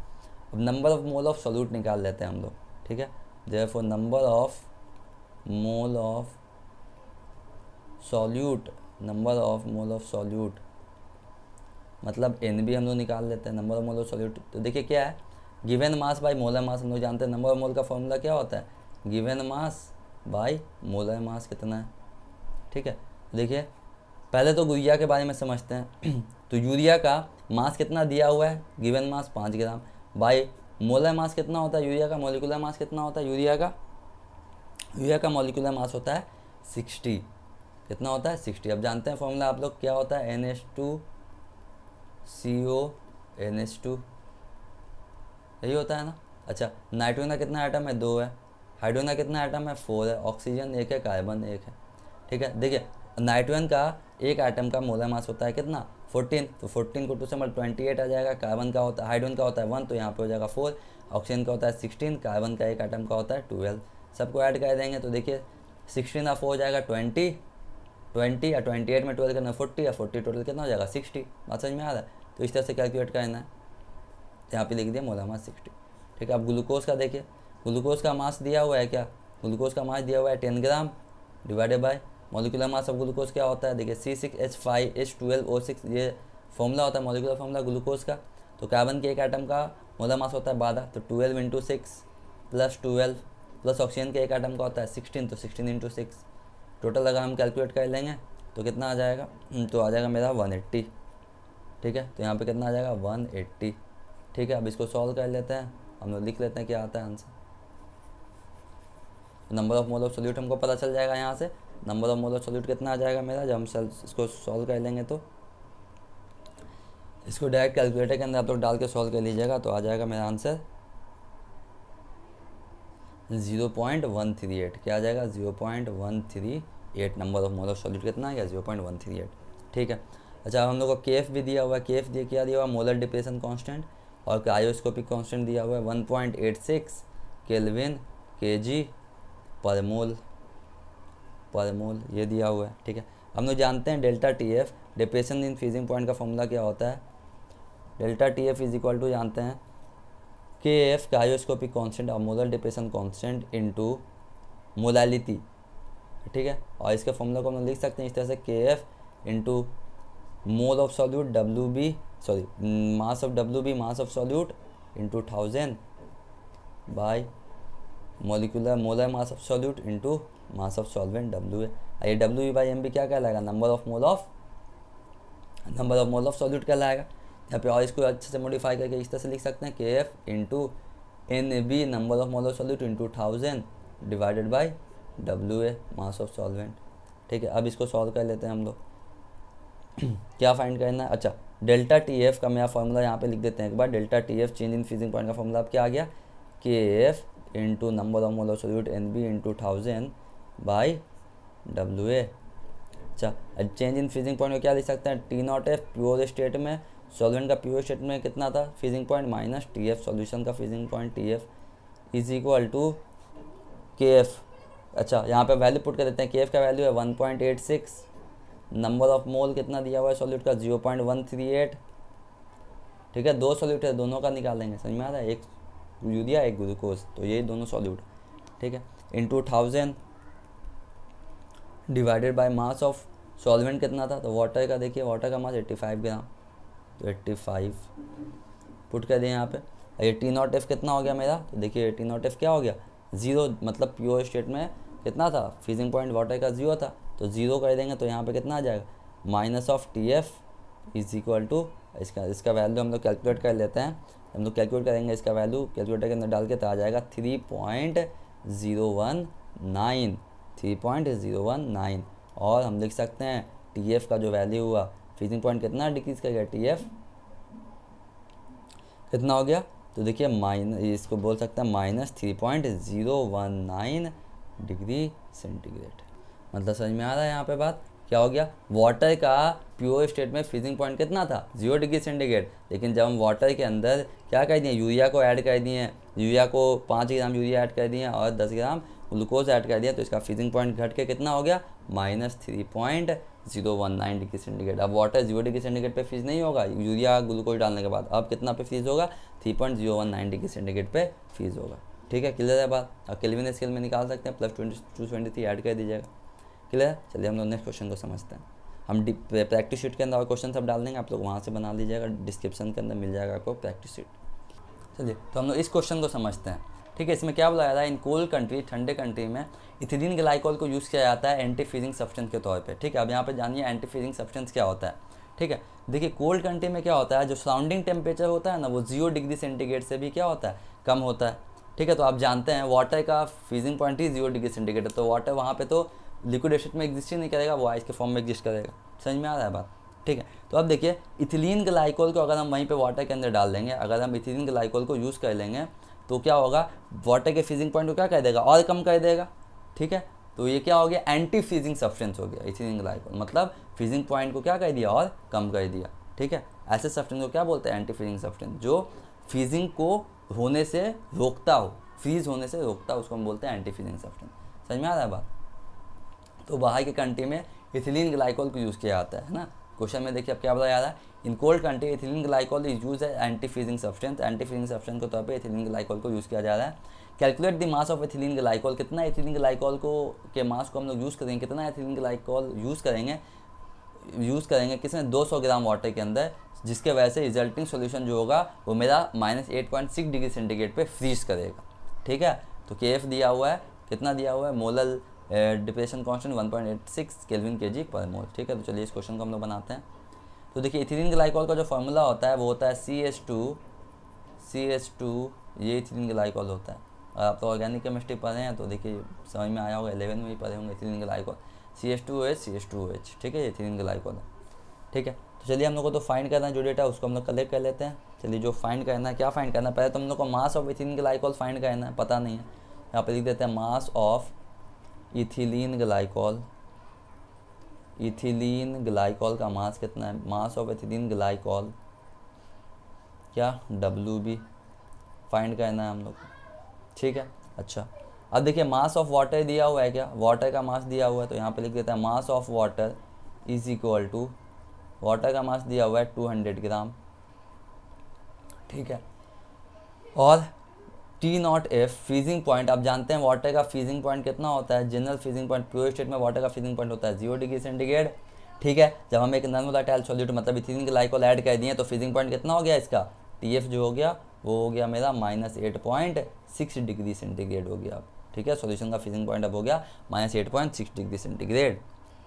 अब number of mole of solute निकाल लेते हैं हम लोग, ठीक है। Therefore number of mole of solute मतलब NB हम लोग निकाल लेते हैं, number of mole of solute. तो देखिए क्या है, given mass by molar mass हम लोग जानते हैं, नंबर ऑफ मोल का फॉर्मूला क्या होता है, given mass by molar mass कितना है, ठीक है। देखिए पहले तो यूरिया के बारे में समझते हैं। तो यूरिया का मास कितना दिया हुआ है, given mass 5 gram, by molar मास कितना होता है यूरिया का, मॉलिक्यूलर मास कितना होता है यूरिया का मॉलिक्यूलर मास होता है 60। कितना होता है 60। अब जानते हैं फॉर्मूला आप लोग क्या होता है, NH2CO यही होता है ना। अच्छा, नाइट्रोजन का कितना आइटम है, 2 है, हाइड्रोजन का कितना आइटम है, 4 है, ऑक्सीजन 1 है, कार्बन 1 है। ठीक है, देखिए नाइट्रोजन का एक आइटम का मोलर मास होता है कितना 14, तो 14 को 2 से मल्टीप्लाई 28 आ जाएगा। कार्बन का होता है, हाइड्रोजन का होता है 1, तो यहाँ पे हो जाएगा 4, ऑक्सीजन का होता है 16, कार्बन का एक आइटम का होता है 12। सबको ऐड कर देंगे तो देखिए 16 और 4 हो जाएगा 20 या 28 में 12 करना 40 या 40 टोटल कितना हो जाएगा 60। बात समझ में आ रहा है। तो इस तरह से कैलकुलेट करना है। यहाँ पे लिख दिया मोलर मास 60। ठीक है, अब ग्लूकोज का देखिए, ग्लूकोज का मास दिया हुआ है क्या, ग्लूकोज का मास दिया हुआ है 10 gram divided by molecular mass of glucose क्या होता है, देखिए C6H5H12O6, ये फॉर्मूला होता है मॉलिक्यूलर फॉर्मूला ग्लूकोज का। तो कार्बन के एक आइटम का मोलर मास होता है 12, तो 12 × 6 + 12 प्लस ऑक्सीजन के एक आइटम का होता है 16, तो 16 × 6 टोटल अगर हम कैलकुलेट कर लेंगे तो कितना आ जाएगा, तो आ जाएगा मेरा 180। ठीक है, तो यहाँ पे कितना आ जाएगा 180। ठीक है, अब इसको सॉल्व कर लेते हैं, हम लोग लिख लेते हैं क्या आता है answer. Number of mole of solute हमको पता चल जाएगा यहाँ से। Number of mole of solute कितना आ जाएगा मेरा, जब हम इसको सॉल्व कर लेंगे तो इसको डायरेक्ट कैलकुलेटर के अंदर आप लोग डाल के सॉल्व कर लीजिएगा, तो आ जाएगा मेरा आंसर 0.138। क्या आ जाएगा 0.138। Number of mole of solute कितना आ गया 0.138। ठीक है, अच्छा हम लोग को केएफ भी दिया हुआ है, केएफ दिया क्या दिया हुआ है, मोलर डिप्रेशन कांस्टेंट, और क्रायोस्कोपिक कांस्टेंट दिया हुआ है 1.86 केल्विन केजी पर मोल ये दिया हुआ है। ठीक है, हम लोग जानते हैं delta TF depression in freezing point का फॉर्मूला क्या होता है, delta TF is equal to जानते हैं केएफ क्रायोस्कोपिक कांस्टेंट और molar depression constant into molality. ठीक है, और इसके फॉर्मूला को हम लोग लिख सकते हैं इस तरह से KF into mole of solute mass of solute into 1000 by molar mass of solute into mass of solvent WA। ये WE/MB क्या कहलाएगा, number of mole of solute कहलाएगा। यहाँ पे और इसको अच्छे से मॉडिफाई करके इस तरह से लिख सकते हैं KF into NB number of mole of solute into 1000 divided by WA mass of solvent. ठीक है, अब इसको सॉल्व कर लेते हैं हम लोग। क्या फाइंड करना है, अच्छा डेल्टा TF का मेरा फॉर्मूला यहाँ पे लिख देते हैं एक बार। Delta TF change in freezing point का फॉर्मूला अब क्या आ गया, KF into number of mole of solute NB into 1000 by WA। अच्छा, चेंज इन फ्रीजिंग पॉइंट को क्या लिख सकते हैं, T0F प्योर स्टेट में, सॉल्वेंट का प्योर स्टेट में कितना था freezing point, minus TF solution का freezing point TF is equal to KF। अच्छा, यहाँ पे वैल्यू पुट कर देते हैं, KF का वैल्यू है 1.86, नंबर ऑफ मोल कितना दिया हुआ है सॉल्यूट का 0.138। ठीक है, 2 सॉल्यूट है, दोनों का निकालेंगे, समझ में आ रहा है, एक यूरिया एक ग्लूकोज, तो ये दोनों सॉल्यूट। ठीक है, into 1000 divided by mass of solvent कितना था, तो वाटर का देखिए, वाटर का मास 85 ग्राम, तो 85 पुट कर दिए यहाँ पे। ये T0F कितना हो गया मेरा, तो देखिए T0F क्या हो गया 0, मतलब प्योर स्टेट में कितना था फ्रीजिंग पॉइंट वाटर का 0 था, तो 0 कर देंगे तो यहाँ पे कितना आ जाएगा, minus of TF is equal to इसका वैल्यू हम लोग कैलकुलेट कर लेते हैं। हम लोग कैलकुलेट करेंगे इसका वैल्यू कैलकुलेटर के अंदर डाल के, तो आ जाएगा 3.019। और हम लिख सकते हैं TF का जो वैल्यू हुआ, फ्रीजिंग पॉइंट कितना डिक्रीज कर गया, TF कितना हो गया, तो देखिए इसको बोल सकते हैं -3.019 डिग्री सेंटीग्रेड। मतलब समझ में आ रहा है यहाँ पे बात क्या हो गया, वाटर का प्योर स्टेट में फ्रीजिंग पॉइंट कितना था 0 डिग्री सेंटीग्रेड, लेकिन जब हम वाटर के अंदर क्या कर दिए, यूरिया को ऐड कर दिए, यूरिया को 5 ग्राम यूरिया ऐड कर दिए और 10 ग्राम ग्लूकोज ऐड कर दिया, तो इसका फ्रीजिंग पॉइंट घट के कितना हो गया -3.019 डिग्री सेंटीग्रेड। अब वाटर 0 डिग्री सेंटीग्रेड पे फ्रीज नहीं होगा यूरिया ग्लूकोज डालने के बाद, अब कितना पे फ्रीज होगा 3.019 डिग्री सेंटीग्रेड पे फ्रीज होगा। ठीक है, क्लियर है बात। अब केल्विन स्केल में निकाल सकते हैं, +223 ऐड कर दीजिएगा। क्लियर है, चलिए हम लोग नेक्स्ट क्वेश्चन को समझते हैं। हम प्रैक्टिस शीट के अंदर और क्वेश्चन सब डाल देंगे, आप लोग वहाँ से बना लीजिएगा, डिस्क्रिप्शन के अंदर मिल जाएगा आपको प्रैक्टिस शीट। चलिए तो हम लोग इस क्वेश्चन को समझते हैं। ठीक है। इसमें क्या बोला जा रहा है, इन कोल्ड कंट्री, ठंडे कंट्री में इथिलीन ग्लाइकोल को यूज़ किया जाता है एंटी फ्रीजिंग सब्सटेंस के तौर पे। ठीक है, अब यहाँ पे जानिए एंटी फ्रीजिंग सब्सटेंस क्या होता है। ठीक है, देखिए कोल्ड कंट्री में क्या होता है, जो सराउंडिंग टेम्परेचर होता है ना वो 0 डिग्री सेंटीग्रेड से भी क्या होता है, कम होता है। ठीक है, तो आप जानते हैं वाटर का फ्रीजिंग पॉइंट ही 0 डिग्री सेंटीग्रेड है, तो वाटर वहाँ पे तो लिक्विड स्टेट में एग्जिस्ट ही नहीं करेगा, वो आइस के फॉर्म में एग्जिस्ट करेगा। समझ में आ रहा है बात। ठीक है, तो अब देखिए इथिलीन ग्लाइकोल को अगर हम वहीं पे वाटर के अंदर डाल देंगे, अगर हम इथिलीन ग्लाइकोल को यूज़ कर लेंगे तो क्या होगा, वाटर के फ्रीजिंग पॉइंट को क्या कर देगा, और कम कर देगा। ठीक है, तो ये क्या हो गया, एंटी फ्रीजिंग सब्सटेंस हो गया इथिलीन ग्लाइकोल, मतलब फ्रीजिंग पॉइंट को क्या कर दिया, और कम कर दिया। ठीक है, ऐसे सब्सटेंस को क्या बोलते हैं, एंटी फ्रीजिंग सब्सटेंस, जो फ्रीजिंग को होने से रोकता हो, फ्रीज होने से रोकता हो, उसको हम बोलते हैं एंटी फ्रीजिंग सब्सटेंस। समझ में आ रहा है बात। तो बाहर की कंट्री में इथिलीन ग्लाइकोल को यूज़ किया जाता है ना। क्वेश्चन में देखिए अब क्या बताया जा रहा है, in cold country ethylene glycol is use है anti freezing substance, anti freezing substance के तौर पे इथिलीन ग्लाइकोल को यूज़ किया जा रहा है। Calculate the mass of ethylene glycol, कितना इथिलीन ग्लाइकोल को के मास को हम लोग यूज़ करेंगे, कितना इथिलीन ग्लाइकोल यूज़ करेंगे किसमें, 200 ग्राम वाटर के अंदर, जिसके वजह से रिजल्टिंग सोल्यूशन जो होगा वो मेरा -8.6 डिग्री सेंटीग्रेड पे फ्रीज करेगा। ठीक है, तो KF दिया हुआ है, कितना दिया हुआ है, molal depression constant 1.86 kelvin KG पर मोल। ठीक है, तो चलिए इस क्वेश्चन को हम लोग बनाते हैं। तो देखिए इथिलीन ग्लाइकोल का जो फार्मूला होता है वो होता है CH2, ये इथिलीन ग्लाइकोल होता है। और आप तो ऑर्गेनिक केमिस्ट्री पढ़े हैं तो देखिए समझ में आया होगा, 11 में ही पढ़े होंगे इथिलीन ग्लाइकोल, CH2OH। ठीक है, ये इथिलीन ग्लाइकोल है। ठीक है, तो चलिए हम लोग को तो फाइंड करना है जो डेटा उसको हम लोग कलेक्ट कर लेते हैं। चलिए जो फाइंड करना है, क्या फाइंड करना है, पहले तो हम लोग को मास ऑफ इथिलीन ग्लाइकोल फाइंड करना है, पता नहीं है, यहाँ पे लिख देते हैं मास ऑफ इथिलीन ग्लाइकोल का मास कितना है, मास ऑफ इथिलीन ग्लाइकोल क्या, WB फाइंड करना है हम लोग। ठीक है, अच्छा अब देखिए मास ऑफ वाटर दिया हुआ है, क्या वाटर का मास दिया हुआ है, तो यहाँ पे लिख देता है mass of water is equal to, water का मास दिया हुआ है 200 ग्राम। ठीक है, और T0F फ्रीजिंग पॉइंट, आप जानते हैं वाटर का फ्रीजिंग पॉइंट कितना होता है, general freezing point pure state में वाटर का फ्रीजिंग पॉइंट होता है 0 डिग्री सेंटीग्रेड। ठीक है, जब हम एक नॉन वोलेटाइल सॉल्यूट मतलब इथिलीन ग्लाइकोल ऐड कर दिए तो फ्रीजिंग पॉइंट कितना हो गया इसका, TF जो हो गया वो हो गया मेरा -8.6 डिग्री सेंटीग्रेड हो गया। ठीक है, सॉल्यूशन का फ्रीजिंग पॉइंट अब हो गया -8.6 डिग्री सेंटीग्रेड।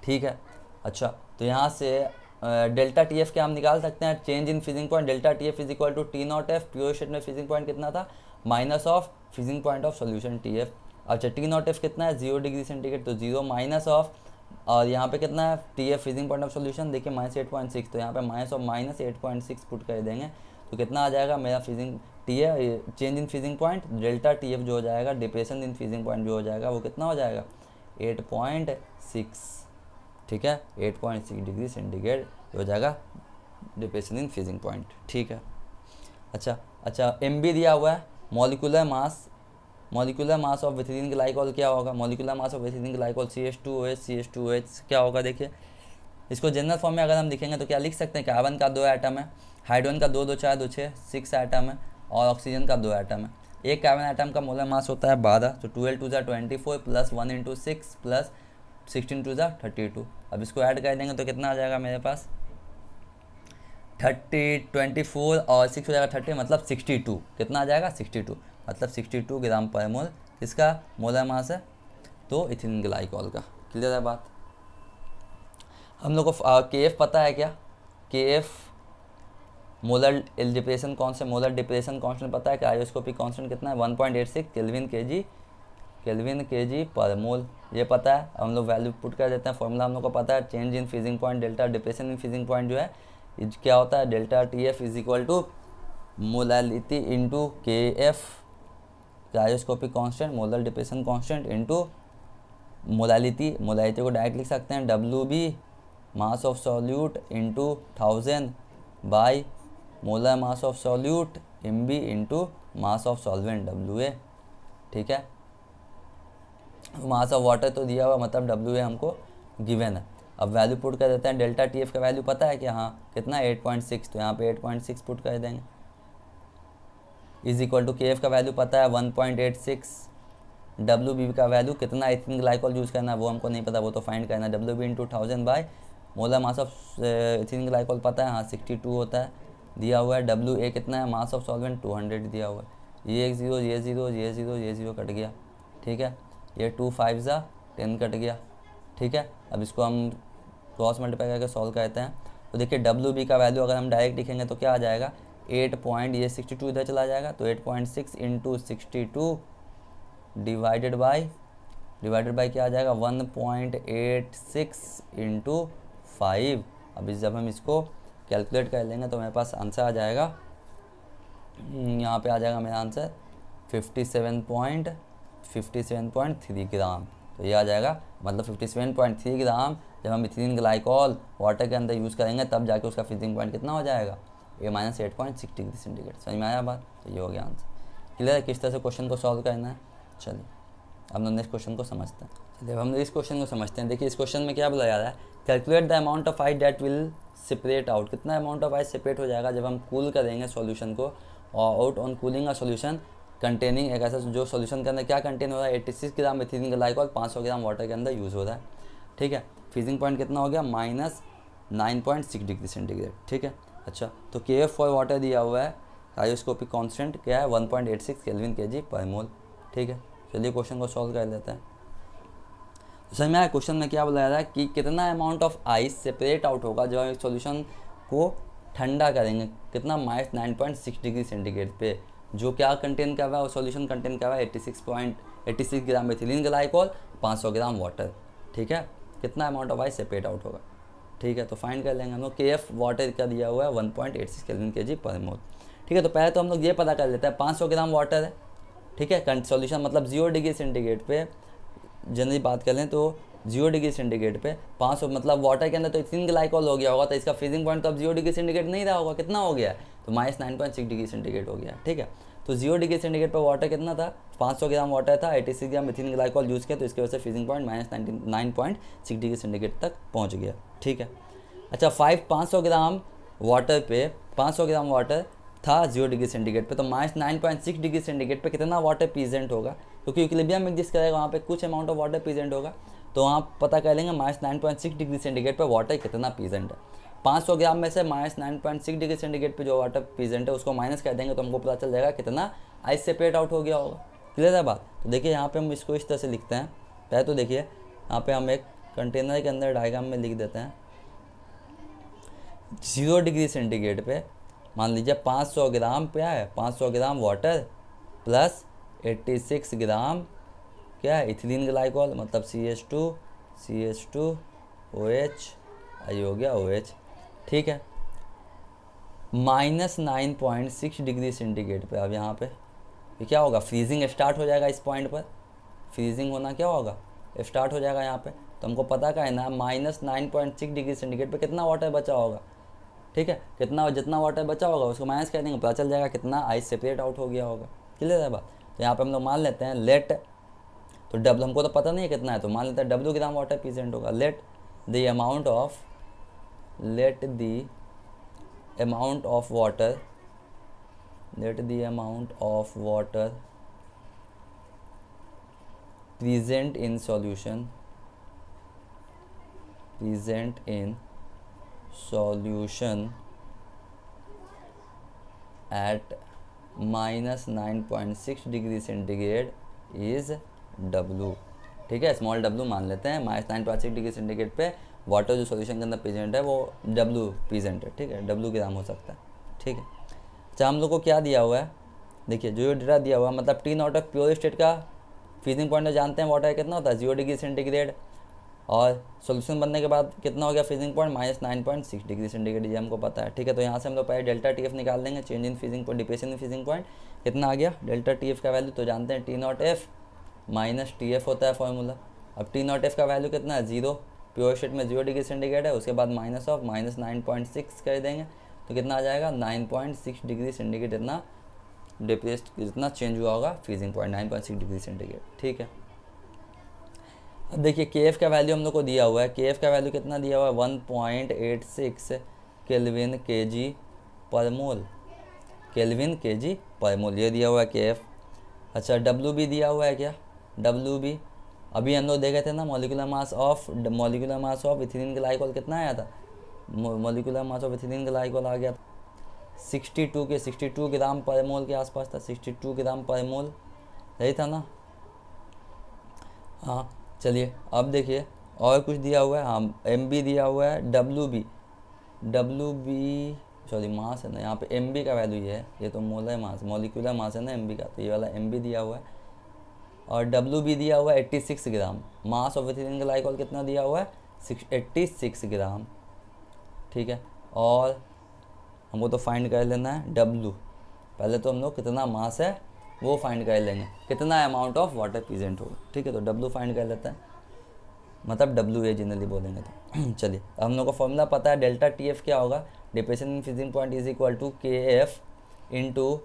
ठीक है, अच्छा तो यहाँ से डेल्टा TF क्या हम निकाल सकते हैं, change in freezing point, delta TF is equal to T0F, pure state में फ्रीजिंग पॉइंट कितना था, minus of freezing point of solution TF। अच्छा T0F कितना है 0 डिग्री सेंटीग्रेड, तो 0 माइनस ऑफ, और यहाँ पे कितना है TF freezing point of solution, देखिए -8.6, तो यहाँ पे -8.6 पुट कर देंगे तो कितना आ जाएगा मेरा freezing TF, change in freezing point, delta TF जो हो जाएगा, डिप्रेशन इन फ्रीजिंग पॉइंट जो हो जाएगा वो कितना हो जाएगा 8.6। ठीक है, 8.6 डिग्री सेंटीग्रेड हो जाएगा डिप्रेशन इन फ्रीजिंग पॉइंट। ठीक है, अच्छा MB दिया हुआ है, molecular mass of ethylene glycol क्या होगा, molecular mass of ethylene glycol CH2OH क्या होगा, देखिए इसको जनरल फॉर्म में अगर हम लिखेंगे तो क्या लिख सकते हैं, कार्बन का 2 एटम है, हाइड्रोजन का 2 2 4 2 6 6 एटम है, और ऑक्सीजन का 2 एटम है। एक कार्बन एटम का मोलर मास होता है 12, तो 12 2 24 प्लस 1 × 6 प्लस 16 2 32। अब इसको ऐड कर देंगे तो कितना आ जाएगा मेरे पास 30, 24 और 6 हो जाएगा 30, मतलब 62, कितना आ जाएगा 62, मतलब 62 ग्राम पर मोल किसका मोलर मास है, तो इथिलीन ग्लाइकोल का। क्लियर है बात। हम लोग को KF पता है क्या, KF molar depression constant, molar depression constant पता है, क्रायोस्कोपिक कांस्टेंट कितना है 1.86 केल्विन केजी पर मोल, ये पता है। हम लोग वैल्यू पुट कर देते हैं, फॉर्मूला हम लोग को पता है, change in freezing point delta depression in freezing point जो है क्या होता है, delta TF is equal to molality into KF cryoscopic constant, molar depression constant into molality को डायरेक्ट लिख सकते हैं WB mass of solute into 1000 by molar mass of solute MB into mass of solvent WA। ठीक है, mass of water तो दिया हुआ, मतलब WA हमको गिवन है। अब वैल्यू पुट कर देते हैं, डेल्टा TF का वैल्यू पता है कि हाँ कितना 8.6, तो यहाँ पे 8.6 पुट कर देंगे, इज इक्वल टू KF का वैल्यू पता है 1.86, WB का वैल्यू कितना इथिलीन ग्लाइकोल यूज़ करना है वो हमको नहीं पता, वो तो फाइंड करना है, WB into 1000 by molar mass of ethylene glycol पता है हाँ 62 होता है, दिया हुआ है। WA कितना है, मास ऑफ सॉल्वेंट 200 दिया हुआ है, ये एक ज़ीरो, ये ज़ीरो, ये ज़ीरो, ये ज़ीरो कट गया, ठीक है। ये 2 5 ज़ा 10 कट गया, ठीक है। अब इसको हम क्रॉस मल्टीप्लाई करके सॉल्व करते हैं। तो देखिए डब्ल्यू बी का वैल्यू अगर हम डायरेक्ट लिखेंगे तो क्या आ जाएगा, 8 पॉइंट, ये 62 इधर चला जाएगा, तो 8.6 इंटू 62 डिवाइडेड बाई क्या आ जाएगा, 1.86 इंटू 5। अब जब हम इसको कैलकुलेट कर लेंगे तो मेरे पास आंसर आ जाएगा, यहाँ पे आ जाएगा मेरा आंसर 57.3 ग्राम। तो ये आ जाएगा, मतलब 57.3 ग्राम जब हम इथिलीन ग्लाइकॉल वाटर के अंदर यूज़ करेंगे तब जाके उसका फ्रीजिंग पॉइंट कितना हो जाएगा, -8.6 डिग्री सेंटीग्रेड। समझ में आया बात? तो ये हो गया आंसर। क्लियर है किस तरह से क्वेश्चन को सॉल्व करना है? चलिए अब हम नेक्स्ट क्वेश्चन को समझते हैं। चलिए अब हम इस क्वेश्चन को समझते हैं। देखिए इस क्वेश्चन में क्या बोला जा रहा है, calculate the amount of ice that will separate out. कितना अमाउंट ऑफ आइस सेपरेट हो जाएगा जब हम कूल करेंगे सॉल्यूशन को, और out on cooling a solution containing, एक ऐसा जो सॉल्यूशन के अंदर क्या कंटेन हो रहा है, 86 ग्राम इथिलीन ग्लाइकॉल 500 ग्राम वाटर के अंदर यूज़ हो रहा है, ठीक है। फ्रीजिंग पॉइंट कितना हो गया, -9.6 डिग्री सेंटीग्रेड, ठीक है। अच्छा, तो KF फॉर वाटर दिया हुआ है, क्रायोस्कोपिक कांस्टेंट क्या है, 1.86 केल्विन kg पर मोल, ठीक है। चलिए क्वेश्चन को सॉल्व कर लेते हैं। तो समझ में आया क्वेश्चन में क्या बोला जा रहा है कि कितना amount of ice separate out होगा जब हम एक सॉल्यूशन को ठंडा करेंगे, कितना, -9.6 डिग्री सेंटीग्रेड पे, जो क्या कंटेन कर रहा है, वो सॉल्यूशन कंटेन कर रहा है 86 ग्राम इथिलीन ग्लाइकॉल 500 ग्राम वाटर, ठीक है। कितना amount of ice separate out होगा, ठीक है। तो फाइंड कर लेंगे हम लोग, KF वाटर का दिया हुआ है 1.86 केल्विन kg पर मोल, ठीक है। तो पहले तो हम लोग ये पता कर लेते हैं 500 ग्राम वाटर है, ठीक है। सॉल्यूशन मतलब 0 डिग्री सेंटीग्रेड पे जनरली बात कर लें तो 0 डिग्री सेंटीग्रेड पे 500 मतलब वाटर के अंदर तो इथिलीन ग्लाइकॉल हो गया होगा, तो इसका फ्रीजिंग पॉइंट तो अब 0 डिग्री सेंटीग्रेड नहीं रहा होगा, कितना हो गया है, तो -9.6 डिग्री सेंटीग्रेड हो गया, ठीक है। तो 0 डिग्री सेंटीग्रेड पर वाटर कितना था, 500 ग्राम वाटर था, 86 ग्राम इथिलीन ग्लाइकॉल यूज़ किया, तो इसकी वजह से फ्रीजिंग पॉइंट -9.6 डिग्री सेंटीग्रेड तक पहुँच गया, ठीक है। अच्छा 500 ग्राम वाटर पे 500 ग्राम वाटर था 0 डिग्री सेंटीग्रेड पे, तो -9.6 डिग्री सेंटीग्रेड पे कितना वाटर प्रेजेंट होगा, क्योंकि इक्विलिब्रियम एग्जिस्ट करेगा वहाँ पे कुछ अमाउंट ऑफ वाटर प्रेजेंट होगा, तो वहाँ पता कर लेंगे -9.6 डिग्री सेंटीग्रेड पे वाटर कितना प्रेजेंट है। 500 ग्राम में से -9.6 डिग्री सेंटीग्रेड पे जो वाटर प्रेजेंट है उसको माइनस कर देंगे तो हमको पता चल जाएगा कितना आइस सेपरेट आउट हो गया होगा। क्लियर है बात? तो देखिए यहाँ पे हम इसको इस तरह से लिखते हैं। पहले तो देखिए यहाँ पे हम एक कंटेनर के अंदर डायग्राम में लिख देते हैं 0 डिग्री सेंटीग्रेड पे मान लीजिए 500 ग्राम क्या है, 500 ग्राम वाटर प्लस 86 ग्राम क्या है, इथिलीन ग्लाइकॉल, मतलब CH2 OH, आई हो गया OH, ठीक है। -9.6 डिग्री सेंटीग्रेड पे अब यहाँ पे ये क्या होगा, फ्रीजिंग स्टार्ट हो जाएगा। इस पॉइंट पर फ्रीजिंग होना क्या होगा, स्टार्ट हो जाएगा यहाँ पे। तो हमको पता का है ना -9.6 डिग्री सेंटीग्रेड पे कितना वाटर बचा होगा, ठीक है। जितना वाटर बचा होगा उसको माइनस कर देंगे, पता चल जाएगा कितना आइस सेपरेट आउट हो गया होगा। क्लियर है बात? तो यहाँ पे हम लोग मान लेते हैं लेट, तो डब्ल्यू हमको तो पता नहीं है कितना है, तो मान लेते हैं W ग्राम वाटर प्रेजेंट होगा। Let the amount of water present in solution at -9.6 degree centigrade is W, ठीक है। स्मॉल W मान लेते हैं। -9.6 डिग्री सेंटीग्रेड पे वाटर जो सॉल्यूशन के अंदर प्रेजेंट है वो W प्रेजेंट है, ठीक है। W ग्राम हो सकता है, ठीक है। अच्छा हम लोग को क्या दिया हुआ है, देखिए जो डेटा दिया हुआ है, मतलब T not of pure state का फ्रीजिंग पॉइंट जानते हैं वाटर कितना होता है, 0 डिग्री सेंटीग्रेड, और सॉल्यूशन बनने के बाद कितना हो गया फ्रीजिंग पॉइंट, -9.6 डिग्री सेंटीग्रेड, ये हमको पता है, ठीक है। तो यहाँ से हम लोग पहले डेल्टा TF निकाल देंगे, change in freezing point, depression in freezing point कितना आ गया, डेल्टा TF का वैल्यू तो जानते हैं T not F minus TF होता है फॉर्मूला। अब T नॉट F का वैल्यू कितना है, 0, प्योर स्टेट में 0 डिग्री सेंटीग्रेड है, उसके बाद -9.6 कर देंगे तो कितना आ जाएगा, 9.6 डिग्री सेंटीग्रेड इतना डिप्रेस्ड जितना चेंज हुआ होगा फ्रीजिंग पॉइंट 9.6 डिग्री सेंटीग्रेड, ठीक है। अब देखिए KF का वैल्यू हम लोग को दिया हुआ है, KF का वैल्यू कितना दिया हुआ है, 1.86 केल्विन kg पर मोल, केल्विन kg पर मोल ये दिया हुआ है KF। अच्छा W भी दिया हुआ है क्या, W भी अभी हम लोग देखे थे ना, molecular mass of ethylene glycol कितना आया था, molecular mass of ethylene glycol आ गया था 62 ग्राम पर मोल के आसपास था, 62 ग्राम पर मोल, सही था ना। हाँ चलिए अब देखिए और कुछ दिया हुआ है। हाँ एम बी दिया हुआ है, डब्ल्यू बी सॉरी मास है ना, यहाँ पे एम बी का वैल्यू ये तो मोलर मास, मॉलिक्यूलर मास है ना एम बी का, तो ये वाला एम बी दिया हुआ है। और डब्ल्यू बी दिया हुआ है 86 ग्राम। मास ऑफ एथिलीन ग्लाइकॉल कितना दिया हुआ है 86 ग्राम, ठीक है। और हमको तो फाइंड कर लेना है डब्ल्यू, पहले तो हम लोग कितना मास है वो फाइंड कर लेंगे, कितना अमाउंट ऑफ वाटर प्रेजेंट होगा, ठीक है। तो डब्ल्यू फाइंड कर लेते हैं, मतलब डब्ल्यू ए जनरली बोलेंगे तो चलिए अब हम लोग को फॉर्मूला पता है, डेल्टा टी एफ क्या होगा, depression in freezing point is equal to K F into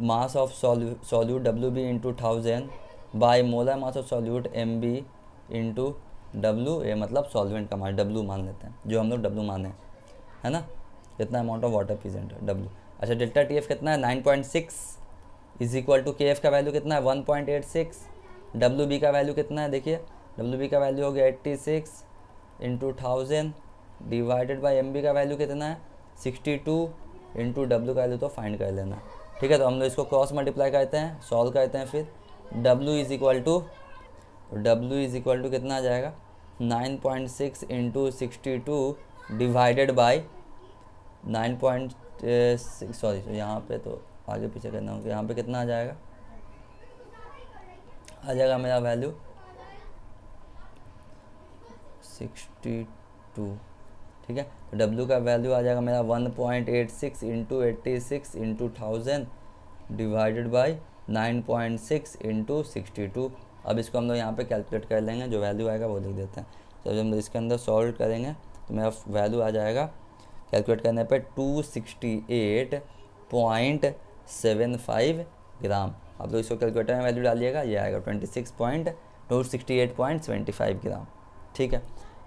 mass of solute W B into 1000 by molar mass of solute M B into W A, मतलब सॉल्वेंट का मास W मान लेते हैं, जो हम लोग डब्ल्यू माने, है ना। कितना अमाउंट ऑफ वाटर प्रेजेंट है डब्ल्यू। अच्छा डेल्टा टी एफ कितना है 9.6 is equal to K F का वैल्यू कितना है 1.86, डब्ल्यू बी का वैल्यू कितना है देखिए, डब्ल्यू बी का वैल्यू हो गया 86 into 1000 divided by M B का वैल्यू कितना है 62 इंटू डब्ल्यू का वैल्यू तो फाइंड कर लेना, ठीक है। तो हम लोग इसको क्रॉस मल्टीप्लाई करते हैं, सॉल्व करते हैं, फिर डब्ल्यू इज इक्वल टू कितना आ जाएगा 9.6 इंटू 62 डिवाइडेड बाई 9.6 सॉरी यहाँ पे तो आगे पीछे करना होगा, यहाँ पे कितना आ जाएगा मेरा वैल्यू 62, ठीक है। तो W का वैल्यू आ जाएगा मेरा 1.86 into 86 into 1000 divided by 9.6 into 62। अब इसको हम लोग यहाँ पे कैलकुलेट कर लेंगे, जो वैल्यू आएगा वो लिख देते हैं। तो जब हम लोग इसके अंदर सॉल्व करेंगे तो मेरा वैल्यू आ जाएगा कैलकुलेट करने पे 268.75 ग्राम। आप लोग इसको कैलकुलेटर में वैल्यू डालिएगा, ये आएगा 268.75 ग्राम, ठीक है।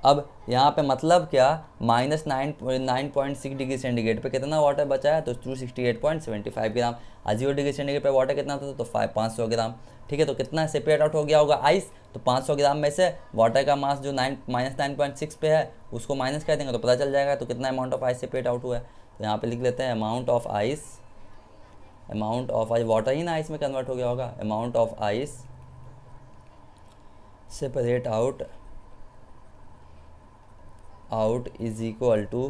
अब यहाँ पे मतलब क्या -9.6 डिग्री सेंटीग्रेड पे कितना वाटर बचा है, तो 268.75 ग्राम। 0 डिग्री सेंटीग्रेड पे वाटर कितना था, तो 500 ग्राम, ठीक है। तो कितना सेपरेट आउट हो गया होगा आइस, तो 500 ग्राम में से वाटर का मास जो -9.6 पे है उसको माइनस कर देंगे तो पता चल जाएगा तो कितना amount of ice separate out हुआ है। तो यहाँ पे लिख लेते हैं अमाउंट ऑफ आइस, वाटर ही ना आइस में कन्वर्ट हो गया होगा, amount of ice separate out is equal to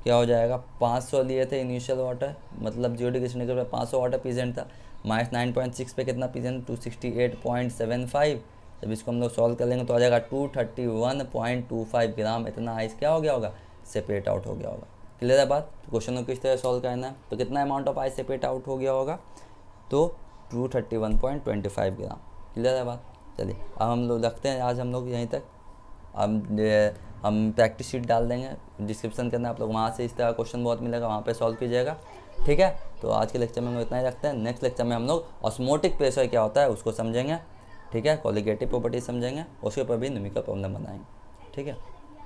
क्या हो जाएगा 500 लिए थे इनिशियल वाटर, मतलब 0 डिग्री सेंटीग्रेड पे 500 वाटर प्रेजेंट था, -9.6 पे कितना प्रेजेंट 268.75। जब इसको हम लोग सॉल्व कर लेंगे तो आ जाएगा 231.25 ग्राम। इतना आइस क्या हो गया होगा सेपरेट आउट हो गया होगा। क्लियर है बात। क्वेश्चन को किस तरह सॉल्व करना है, तो कितना amount of ice separate out हो गया होगा, तो 231.25 ग्राम। क्लियर है बात। चलिए अब हम लोग रखते हैं आज हम लोग यहीं तक। हम प्रैक्टिस शीट डाल देंगे डिस्क्रिप्शन के अंदर, आप लोग वहाँ से इस तरह क्वेश्चन बहुत मिलेगा, वहाँ पे सॉल्व कीजिएगा, ठीक है। तो आज के लेक्चर में हम लोग इतना ही रखते हैं। नेक्स्ट लेक्चर में हम लोग ऑस्मोटिक प्रेशर क्या होता है उसको समझेंगे, ठीक है। कोलिगेटिव प्रॉपर्टी समझेंगे, उसके ऊपर भी न्यूमेरिकल प्रॉब्लम बनाएंगे, ठीक है।